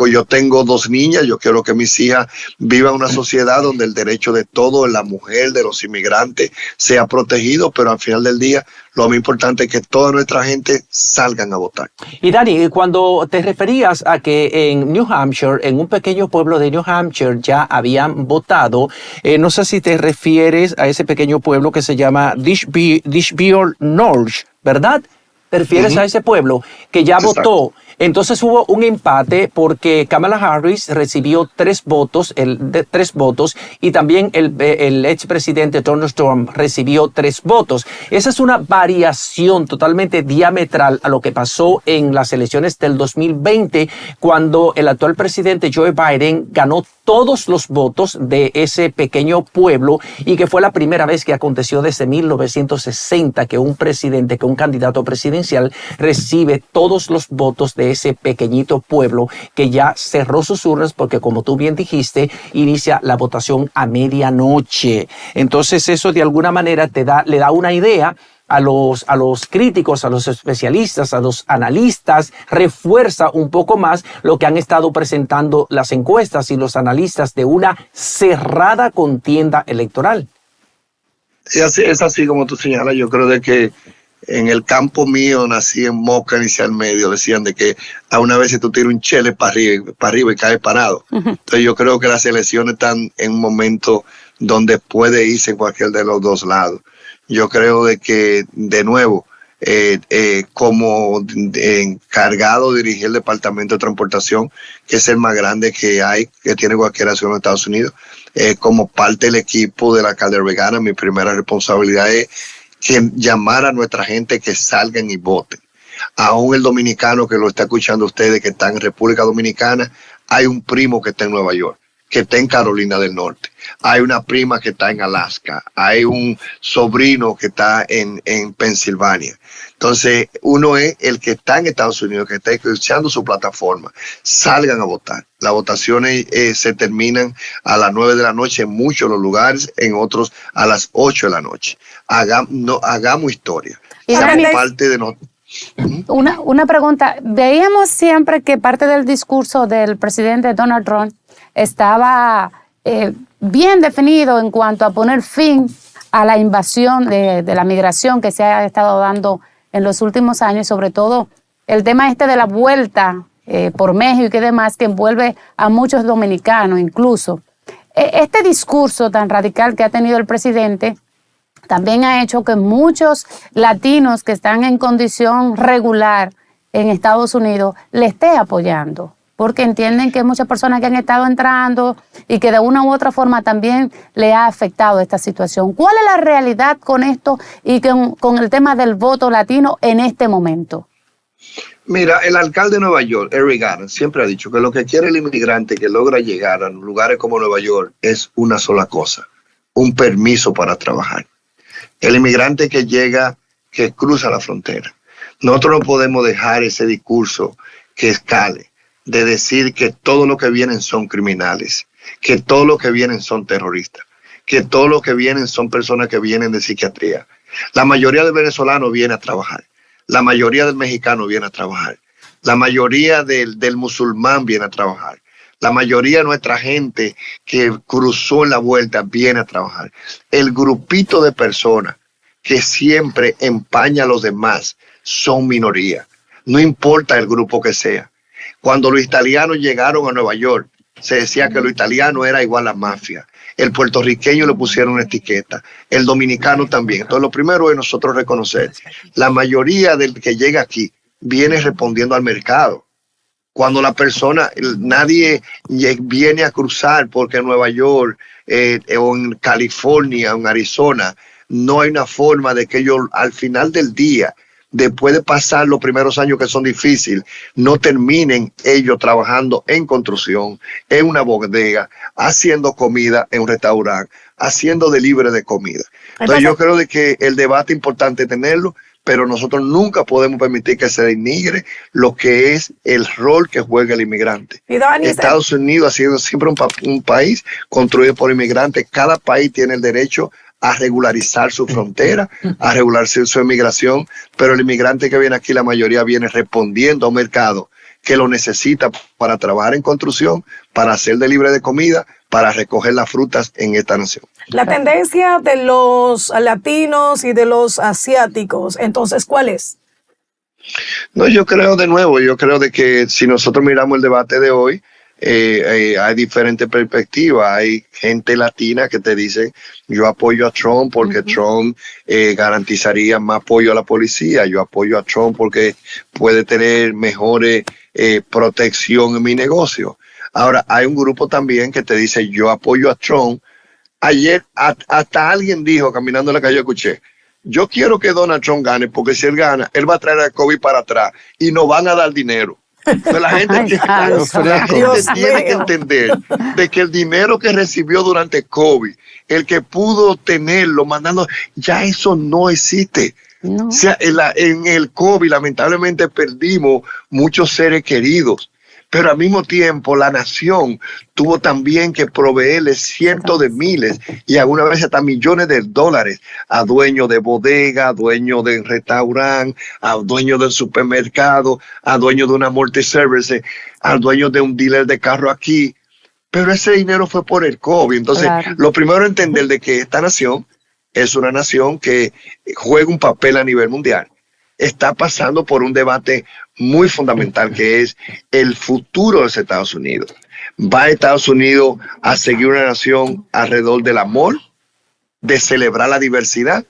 yo tengo 2 niñas, yo quiero que mis hijas vivan en una sociedad donde el derecho de todos, de la mujer, de los inmigrantes, sea protegido, pero al final del día lo más importante es que toda nuestra gente salgan a votar. Y Dani, cuando te referías a que en New Hampshire, en un pequeño pueblo de New Hampshire ya habían votado, no sé si te refieres a ese pequeño pueblo que se llama Dishbeard North, ¿verdad? ¿Te refieres a ese pueblo que ya votó? Entonces hubo un empate porque Kamala Harris recibió 3 votos, y también el expresidente Donald Trump recibió 3 votos. Esa es una variación totalmente diametral a lo que pasó en las elecciones del 2020, cuando el actual presidente Joe Biden ganó todos los votos de ese pequeño pueblo, y que fue la primera vez que aconteció desde 1960 que un candidato presidencial recibe todos los votos de ese pequeñito pueblo que ya cerró sus urnas, porque como tú bien dijiste, inicia la votación a medianoche. Entonces eso de alguna manera le da una idea a los críticos, a los especialistas, a los analistas, refuerza un poco más lo que han estado presentando las encuestas y los analistas de una cerrada contienda electoral. Es así como tú señalas. Yo creo de que en el campo mío nací en Moca, inicial medio, decían de que a una vez si tú tiras un chele para arriba y caes parado. Entonces yo creo que las elecciones están en un momento donde puede irse en cualquier de los dos lados. Yo creo de que, de nuevo, como encargado de dirigir el Departamento de Transportación, que es el más grande que tiene cualquier nación en Estados Unidos, como parte del equipo de la alcalde Regana, mi primera responsabilidad es llamar a nuestra gente que salgan y voten. Aún el dominicano que lo está escuchando ustedes, que está en República Dominicana, hay un primo que está en Nueva York, que está en Carolina del Norte, hay una prima que está en Alaska, hay un sobrino que está en Pensilvania. Entonces, uno es el que está en Estados Unidos, que está escuchando su plataforma. Salgan a votar. Las votaciones se terminan a las 9 de la noche en muchos de los lugares, en otros a las 8 de la noche. Hagamos historia. Hagamos parte de nosotros. Una pregunta. Veíamos siempre que parte del discurso del presidente Donald Trump estaba bien definido en cuanto a poner fin a la invasión de la migración que se ha estado dando en los últimos años, sobre todo el tema de la vuelta por México y demás, que envuelve a muchos dominicanos incluso. Este discurso tan radical que ha tenido el presidente también ha hecho que muchos latinos que están en condición regular en Estados Unidos le esté apoyando, porque entienden que hay muchas personas que han estado entrando y que de una u otra forma también le ha afectado esta situación. ¿Cuál es la realidad con esto y con el tema del voto latino en este momento? Mira, el alcalde de Nueva York, Eric Adams, siempre ha dicho que lo que quiere el inmigrante que logra llegar a lugares como Nueva York es una sola cosa: un permiso para trabajar. El inmigrante que llega, que cruza la frontera. Nosotros no podemos dejar ese discurso que escale de decir que todo lo que vienen son criminales, que todo lo que vienen son terroristas, que todo lo que vienen son personas que vienen de psiquiatría. La mayoría de venezolanos viene a trabajar. La mayoría del mexicano viene a trabajar. La mayoría del musulmán viene a trabajar. La mayoría de nuestra gente que cruzó en la vuelta viene a trabajar. El grupito de personas que siempre empaña a los demás son minoría. No importa el grupo que sea. Cuando los italianos llegaron a Nueva York, se decía que los italianos era igual a mafia. El puertorriqueño le pusieron una etiqueta, el dominicano también. Entonces lo primero es nosotros reconocer, la mayoría del que llega aquí viene respondiendo al mercado. Cuando la persona, nadie viene a cruzar porque en Nueva York o en California o en Arizona no hay una forma de que ellos al final del día, después de pasar los primeros años que son difíciles, no terminen ellos trabajando en construcción, en una bodega, haciendo comida en un restaurante, haciendo delivery de comida. Entonces yo creo de que el debate es importante tenerlo, pero nosotros nunca podemos permitir que se denigre lo que es el rol que juega el inmigrante. Estados Unidos ha sido siempre un país construido por inmigrantes. Cada país tiene el derecho a regularizar su frontera, a regularizar su inmigración, pero el inmigrante que viene aquí, la mayoría viene respondiendo a un mercado que lo necesita para trabajar en construcción, para hacer delivery de comida, para recoger las frutas en esta nación. La tendencia de los latinos y de los asiáticos, entonces, ¿cuál es? No, yo creo de que si nosotros miramos el debate de hoy, hay diferentes perspectivas. Hay gente latina que te dice, yo apoyo a Trump porque Trump garantizaría más apoyo a la policía, yo apoyo a Trump porque puede tener mejores protección en mi negocio. Ahora, hay un grupo también que te dice, yo apoyo a Trump. Ayer hasta alguien dijo, caminando en la calle, escuché, yo quiero que Donald Trump gane, porque si él gana, él va a traer al COVID para atrás y nos van a dar dinero. Entonces la gente, tiene que entender de que el dinero que recibió durante COVID, el que pudo tenerlo mandando, ya eso no existe. No. O sea, en el COVID lamentablemente perdimos muchos seres queridos, pero al mismo tiempo la nación tuvo también que proveerle cientos de miles y algunas veces hasta millones de dólares a dueños de bodega, a dueños de restaurante, a dueños del supermercado, a dueños de una multiservice, a dueños de un dealer de carro aquí. Pero ese dinero fue por el COVID. Entonces, lo primero es entender de que esta nación es una nación que juega un papel a nivel mundial. Está pasando por un debate muy fundamental que es el futuro de los Estados Unidos. ¿Va Estados Unidos a seguir una nación alrededor del amor, de celebrar la diversidad?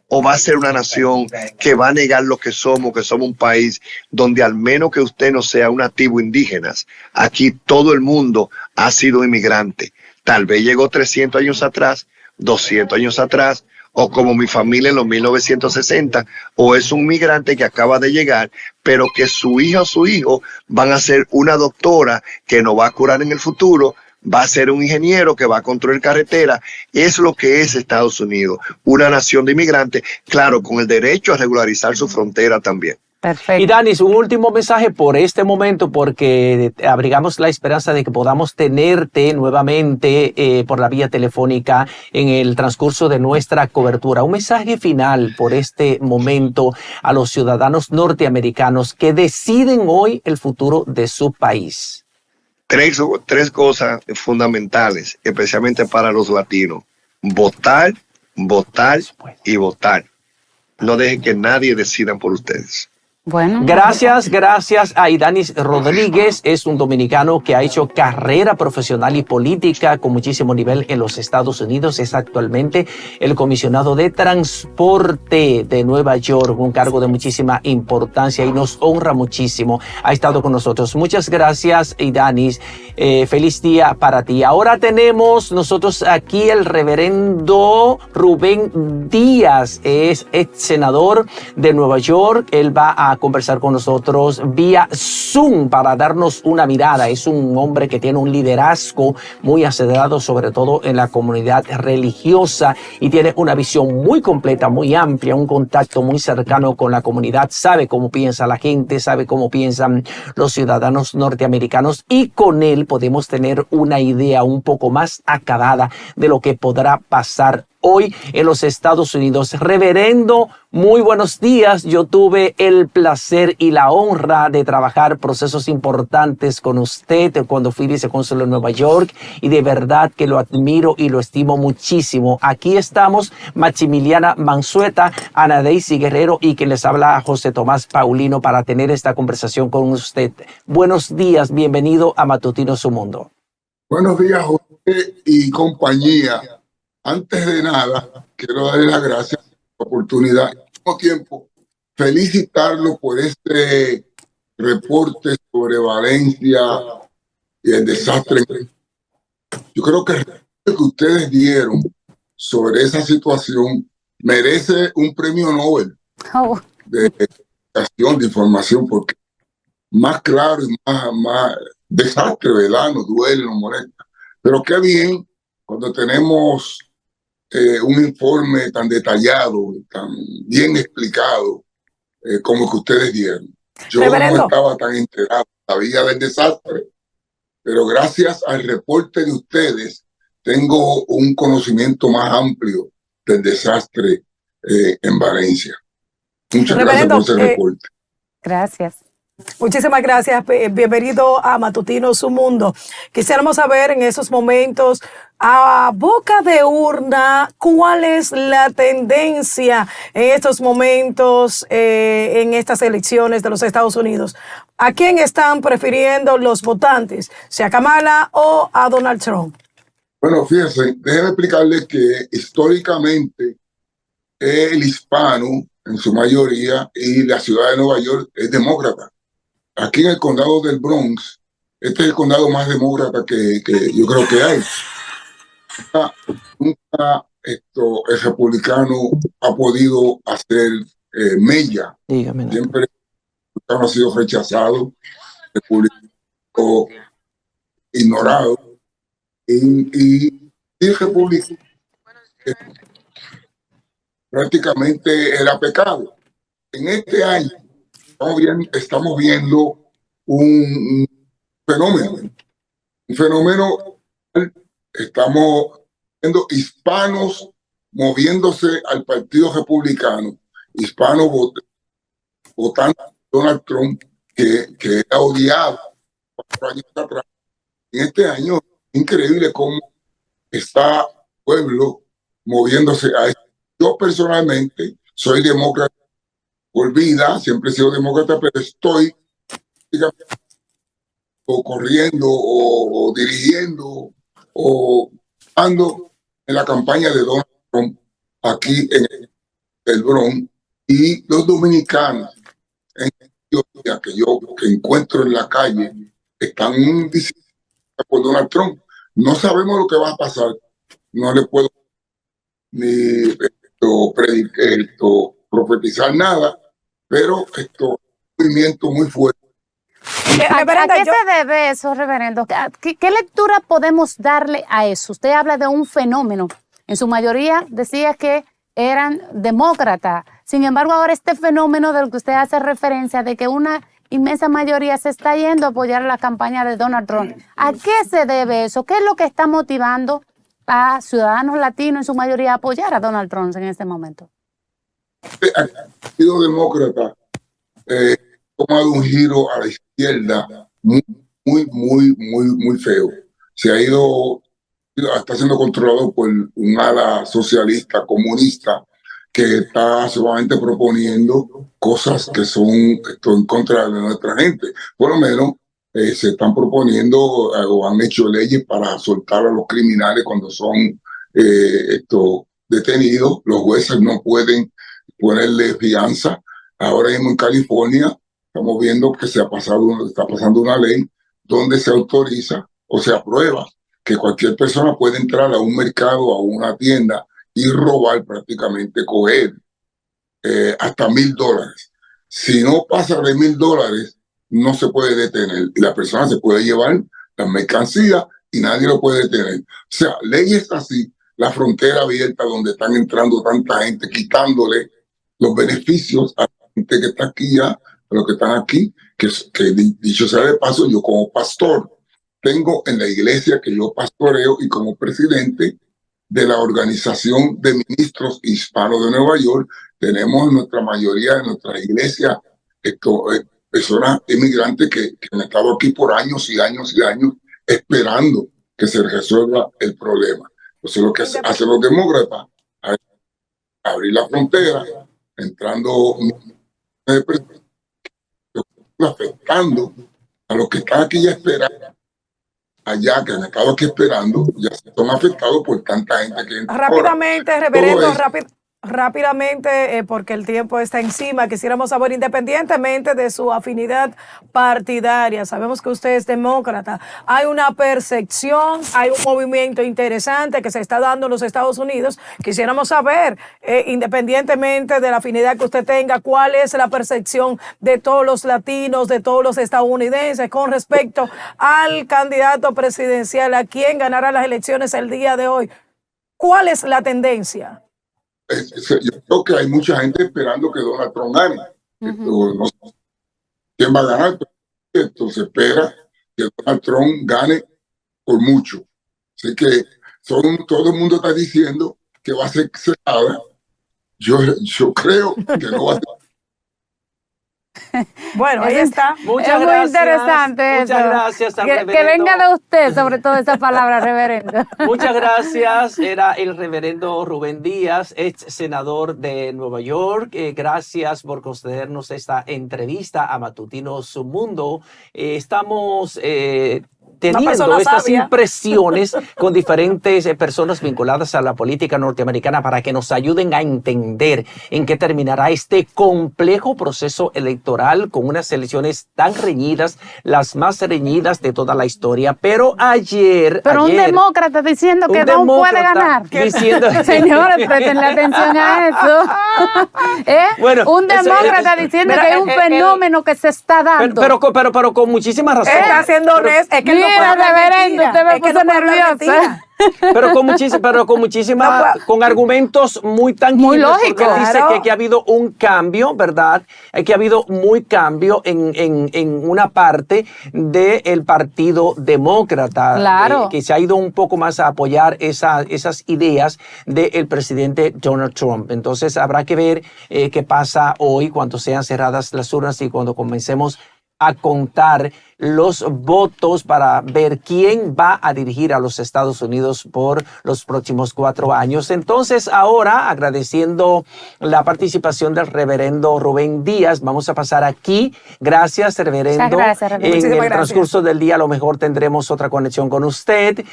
¿O va a ser una nación que va a negar lo que somos un país donde al menos que usted no sea un nativo indígena, aquí todo el mundo ha sido inmigrante? Tal vez llegó 300 años atrás, 200 años atrás, o como mi familia en los 1960, o es un migrante que acaba de llegar, pero que su hija o su hijo van a ser una doctora que nos va a curar en el futuro, va a ser un ingeniero que va a construir carretera. Es lo que es Estados Unidos, una nación de inmigrantes, claro, con el derecho a regularizar su frontera también. Perfecto. Y Danis, un último mensaje por este momento, porque abrigamos la esperanza de que podamos tenerte nuevamente por la vía telefónica en el transcurso de nuestra cobertura. Un mensaje final por este momento a los ciudadanos norteamericanos que deciden hoy el futuro de su país. Tres cosas fundamentales, especialmente para los latinos. Votar, votar y votar. No dejen que nadie decida por ustedes. Bueno. Gracias a Idanis Rodríguez. Es un dominicano que ha hecho carrera profesional y política con muchísimo nivel en los Estados Unidos. Es actualmente el comisionado de transporte de Nueva York, un cargo de muchísima importancia y nos honra muchísimo. Ha estado con nosotros. Muchas gracias, Idanis. Feliz día para ti. Ahora tenemos nosotros aquí el reverendo Rubén Díaz. Es ex senador de Nueva York. Él va a conversar con nosotros vía Zoom para darnos una mirada. Es un hombre que tiene un liderazgo muy acelerado, sobre todo en la comunidad religiosa, y tiene una visión muy completa, muy amplia, un contacto muy cercano con la comunidad. Sabe cómo piensa la gente, sabe cómo piensan los ciudadanos norteamericanos, y con él podemos tener una idea un poco más acabada de lo que podrá pasar hoy en los Estados Unidos. Reverendo, muy buenos días. Yo tuve el placer y la honra de trabajar procesos importantes con usted cuando fui vicecónsul en Nueva York, y de verdad que lo admiro y lo estimo muchísimo. Aquí estamos Maximiliana Mansueta, Ana Daisy Guerrero y quien les habla, José Tomás Paulino, para tener esta conversación con usted. Buenos días, bienvenido a Matutino Su Mundo. Buenos días, José y compañía. Antes de nada, quiero darle las gracias por la oportunidad y al mismo tiempo felicitarlo por este reporte sobre Valencia y el desastre. Yo creo que el reporte que ustedes dieron sobre esa situación merece un premio Nobel de educación, de información, porque más claro y más desastre, ¿verdad? Nos duele, nos molesta. Pero qué bien cuando tenemos un informe tan detallado, tan bien explicado como el que ustedes dieron. Yo Reverendo. no estaba tan enterado, sabía del desastre, pero gracias al reporte de ustedes tengo un conocimiento más amplio del desastre en Valencia. Muchas Reverendo, gracias por ese reporte. Gracias. Muchísimas gracias. Bienvenido a Matutino Su Mundo. Quisiéramos saber en esos momentos, a boca de urna, cuál es la tendencia en estos momentos, en estas elecciones de los Estados Unidos. ¿A quién están prefiriendo los votantes? ¿Si a Kamala o a Donald Trump? Bueno, fíjense, déjenme explicarles que históricamente el hispano, en su mayoría, y la ciudad de Nueva York es demócrata. Aquí en el condado del Bronx, este es el condado más demócrata que yo creo que hay. Nunca el republicano ha podido hacer mella. Dígame. Siempre el republicano ha sido rechazado, el republicano ignorado, y el republicano prácticamente era pecado. En este año estamos viendo un fenómeno. Estamos viendo hispanos moviéndose al Partido Republicano, hispanos votando a Donald Trump, que era odiado 4 años atrás. En este año es increíble cómo está el pueblo moviéndose a esto. Yo personalmente soy demócrata por vida, siempre he sido demócrata, pero estoy o corriendo o dirigiendo o ando en la campaña de Donald Trump aquí en el Bronx, y los dominicanos en Etiopía que encuentro en la calle están diciendo por Donald Trump. No sabemos lo que va a pasar, no le puedo ni profetizar nada, pero un movimiento muy fuerte. ¿A qué se debe eso, reverendo? ¿Qué lectura podemos darle a eso? Usted habla de un fenómeno. En su mayoría decía que eran demócratas. Sin embargo, ahora este fenómeno del que usted hace referencia, de que una inmensa mayoría se está yendo a apoyar la campaña de Donald Trump. ¿A qué se debe eso? ¿Qué es lo que está motivando a ciudadanos latinos en su mayoría a apoyar a Donald Trump en este momento? El Partido Demócrata ha tomado un giro a la izquierda muy feo. Se ha ido, está siendo controlado por un ala socialista, comunista, que está sumamente proponiendo cosas que son en contra de nuestra gente. Por lo menos se están proponiendo o han hecho leyes para soltar a los criminales cuando son detenidos. Los jueces no pueden ponerle fianza. Ahora mismo en California estamos viendo que está pasando una ley donde se autoriza o se aprueba que cualquier persona puede entrar a un mercado, a una tienda y robar, prácticamente coger hasta $1,000. Si no pasa de $1,000, no se puede detener y la persona se puede llevar la mercancía y nadie lo puede detener. O sea, leyes así, la frontera abierta donde están entrando tanta gente, quitándole los beneficios a la gente que está aquí ya, a los que están aquí, que dicho sea de paso, yo como pastor tengo en la iglesia que yo pastoreo y como presidente de la Organización de Ministros Hispanos de Nueva York, tenemos en nuestra mayoría de nuestras iglesias personas inmigrantes que han estado aquí por años y años y años esperando que se resuelva el problema. Entonces lo que hacen los demócratas es abrir la frontera, entrando afectando a los que están aquí ya esperando, allá que han estado aquí esperando, ya se son afectados por tanta gente que entra. Rápidamente, ahora, reverendo, rápidamente, porque el tiempo está encima, quisiéramos saber, independientemente de su afinidad partidaria, sabemos que usted es demócrata, hay una percepción, hay un movimiento interesante que se está dando en los Estados Unidos, quisiéramos saber, independientemente de la afinidad que usted tenga, cuál es la percepción de todos los latinos, de todos los estadounidenses con respecto al candidato presidencial, a quién ganará las elecciones el día de hoy. ¿Cuál es la tendencia? Yo creo que hay mucha gente esperando que Donald Trump gane. No sé quién va a ganar, pero se espera que Donald Trump gane por mucho. Así que todo el mundo está diciendo que va a ser cerrada. Yo creo que no va a ser. Bueno, ahí está. Muchas es gracias. Muy interesante muchas eso. gracias. Que venga de usted sobre todo esa palabra, reverendo. Muchas gracias. Era el reverendo Rubén Díaz, ex senador de Nueva York. Gracias por concedernos esta entrevista a Matutino Su Mundo. Estamos teniendo estas sabia. impresiones con diferentes personas vinculadas a la política norteamericana para que nos ayuden a entender en qué terminará este complejo proceso electoral con unas elecciones tan reñidas, las más reñidas de toda la historia. Pero ayer... un demócrata diciendo que no puede ganar. Diciendo, señores, prestenle atención a eso. Bueno, un demócrata diciendo que hay un fenómeno que se está dando. Pero con muchísima razón. Está haciendo honesto. Es que él no puede hablar reverendo, mentira. usted me Es que puso no puede hablar nerviosa. mentira. Pero con muchísima, con argumentos muy tangibles. Muy lógico, porque dice claro. que ha habido un cambio, ¿verdad? Que ha habido muy cambio en una parte del Partido Demócrata. Claro. Que se ha ido un poco más a apoyar esas ideas del presidente Donald Trump. Entonces habrá que ver qué pasa hoy cuando sean cerradas las urnas y cuando comencemos a contar los votos para ver quién va a dirigir a los Estados Unidos por los próximos 4 años. Entonces, ahora, agradeciendo la participación del reverendo Rubén Díaz, vamos a pasar aquí. Gracias, reverendo. Muchas gracias, reverendo. En el Gracias. transcurso del día, a lo mejor tendremos otra conexión con usted.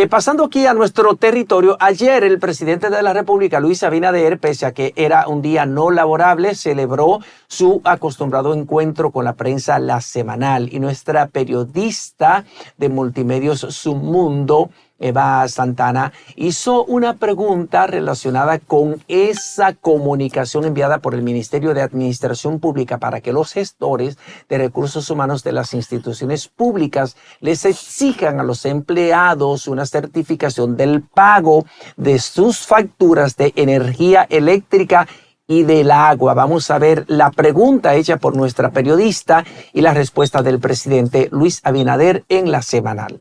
Pasando aquí a nuestro territorio, ayer el presidente de la República, Luis Abinader, pese a que era un día no laborable, celebró su acostumbrado encuentro con la prensa, la semanal, y nuestra periodista de Multimedios Su Mundo, Eva Santana, hizo una pregunta relacionada con esa comunicación enviada por el Ministerio de Administración Pública para que los gestores de recursos humanos de las instituciones públicas les exijan a los empleados una certificación del pago de sus facturas de energía eléctrica y del agua. Vamos a ver la pregunta hecha por nuestra periodista y la respuesta del presidente Luis Abinader en la semanal.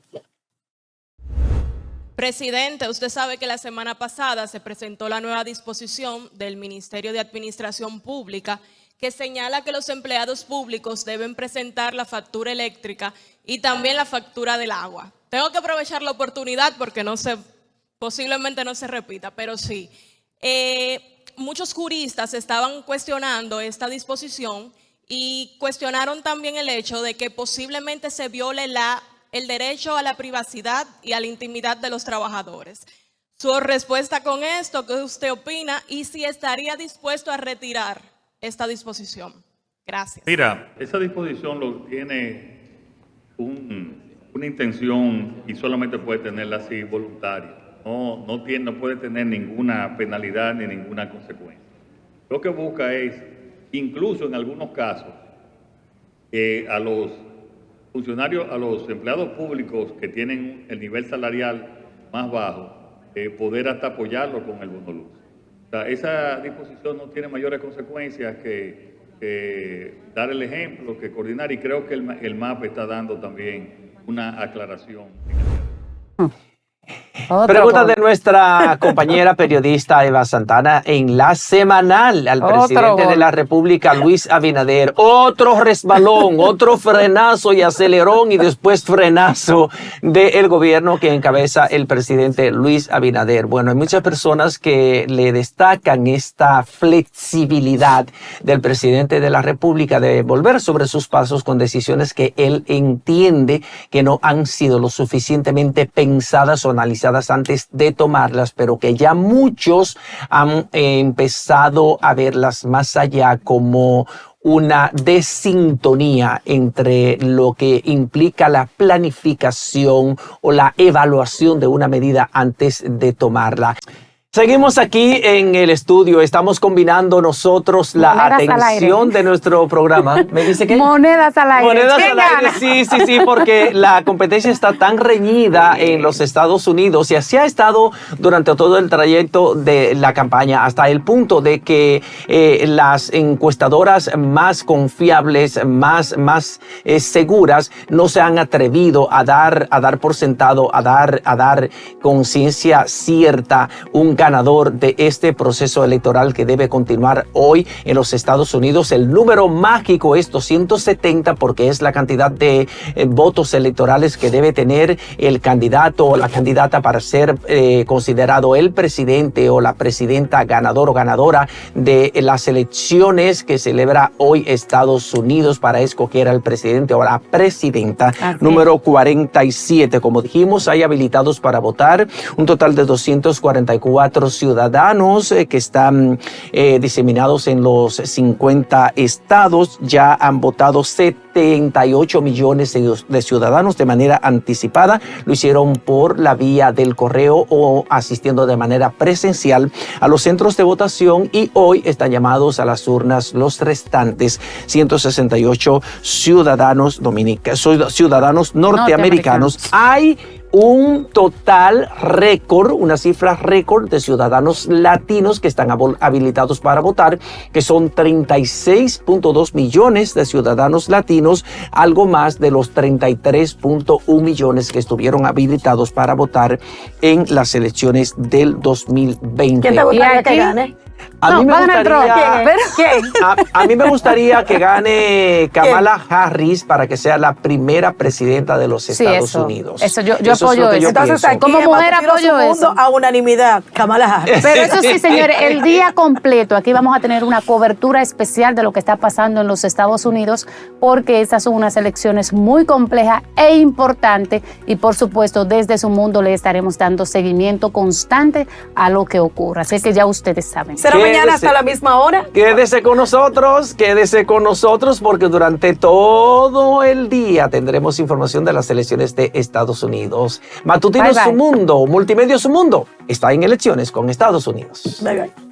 Presidente, usted sabe que la semana pasada se presentó la nueva disposición del Ministerio de Administración Pública que señala que los empleados públicos deben presentar la factura eléctrica y también la factura del agua. Tengo que aprovechar la oportunidad porque posiblemente no se repita, pero sí. muchos juristas estaban cuestionando esta disposición y cuestionaron también el hecho de que posiblemente se viole el derecho a la privacidad y a la intimidad de los trabajadores. Su respuesta con esto, ¿qué usted opina? Y si estaría dispuesto a retirar esta disposición. Gracias. Mira, esa disposición tiene una intención y solamente puede tenerla así voluntaria. No puede tener ninguna penalidad ni ninguna consecuencia. Lo que busca es, incluso en algunos casos, a los funcionarios, a los empleados públicos que tienen el nivel salarial más bajo, poder hasta apoyarlo con el bono luz. O sea, esa disposición no tiene mayores consecuencias que dar el ejemplo, que coordinar, y creo que el MAP está dando también una aclaración. Pregunta de nuestra compañera periodista Eva Santana en La Semanal al presidente de la República, Luis Abinader. Otro resbalón, otro frenazo y acelerón y después frenazo del gobierno que encabeza el presidente Luis Abinader. Bueno, hay muchas personas que le destacan esta flexibilidad del presidente de la República de volver sobre sus pasos con decisiones que él entiende que no han sido lo suficientemente pensadas o analizadas antes de tomarlas, pero que ya muchos han empezado a verlas más allá como una desintonía entre lo que implica la planificación o la evaluación de una medida antes de tomarla. Seguimos aquí en el estudio, estamos combinando nosotros la atención de nuestro programa. ¿Me dice qué? Monedas al aire. Monedas al aire, sí, porque la competencia está tan reñida en los Estados Unidos y así ha estado durante todo el trayecto de la campaña, hasta el punto de que las encuestadoras más confiables, más seguras, no se han atrevido a dar por sentado, a dar conciencia cierta un ganador de este proceso electoral que debe continuar hoy en los Estados Unidos. El número mágico es 270 porque es la cantidad de votos electorales que debe tener el candidato o la candidata para ser considerado el presidente o la presidenta ganador o ganadora de las elecciones que celebra hoy Estados Unidos para escoger al presidente o la presidenta. Número 47. Como dijimos, hay habilitados para votar un total de 244 ciudadanos que están diseminados en los 50 estados. Ya han votado 78 millones de ciudadanos de manera anticipada. Lo hicieron por la vía del correo o asistiendo de manera presencial a los centros de votación, y hoy están llamados a las urnas los restantes 168 ciudadanos norteamericanos. Hay un total récord, una cifra récord de ciudadanos latinos que están habilitados para votar, que son 36.2 millones de ciudadanos latinos, algo más de los 33.1 millones que estuvieron habilitados para votar en las elecciones del 2020. ¿Quién te gustaría que gane? A mí me gustaría que gane Kamala Harris para que sea la primera presidenta de los Estados Unidos. Eso yo apoyo eso. Entonces, aquí como mujer apoyo eso. A unanimidad, Kamala Harris. Pero eso sí, señores, el día completo aquí vamos a tener una cobertura especial de lo que está pasando en los Estados Unidos, porque estas son unas elecciones muy complejas e importantes, y por supuesto desde su mundo le estaremos dando seguimiento constante a lo que ocurra. Así que ya ustedes saben. ¿Será mañana hasta la misma hora? Quédese con nosotros, porque durante todo el día tendremos información de las elecciones de Estados Unidos. Matutino Su Mundo, Multimedia Su Mundo, está en elecciones con Estados Unidos. Bye, bye.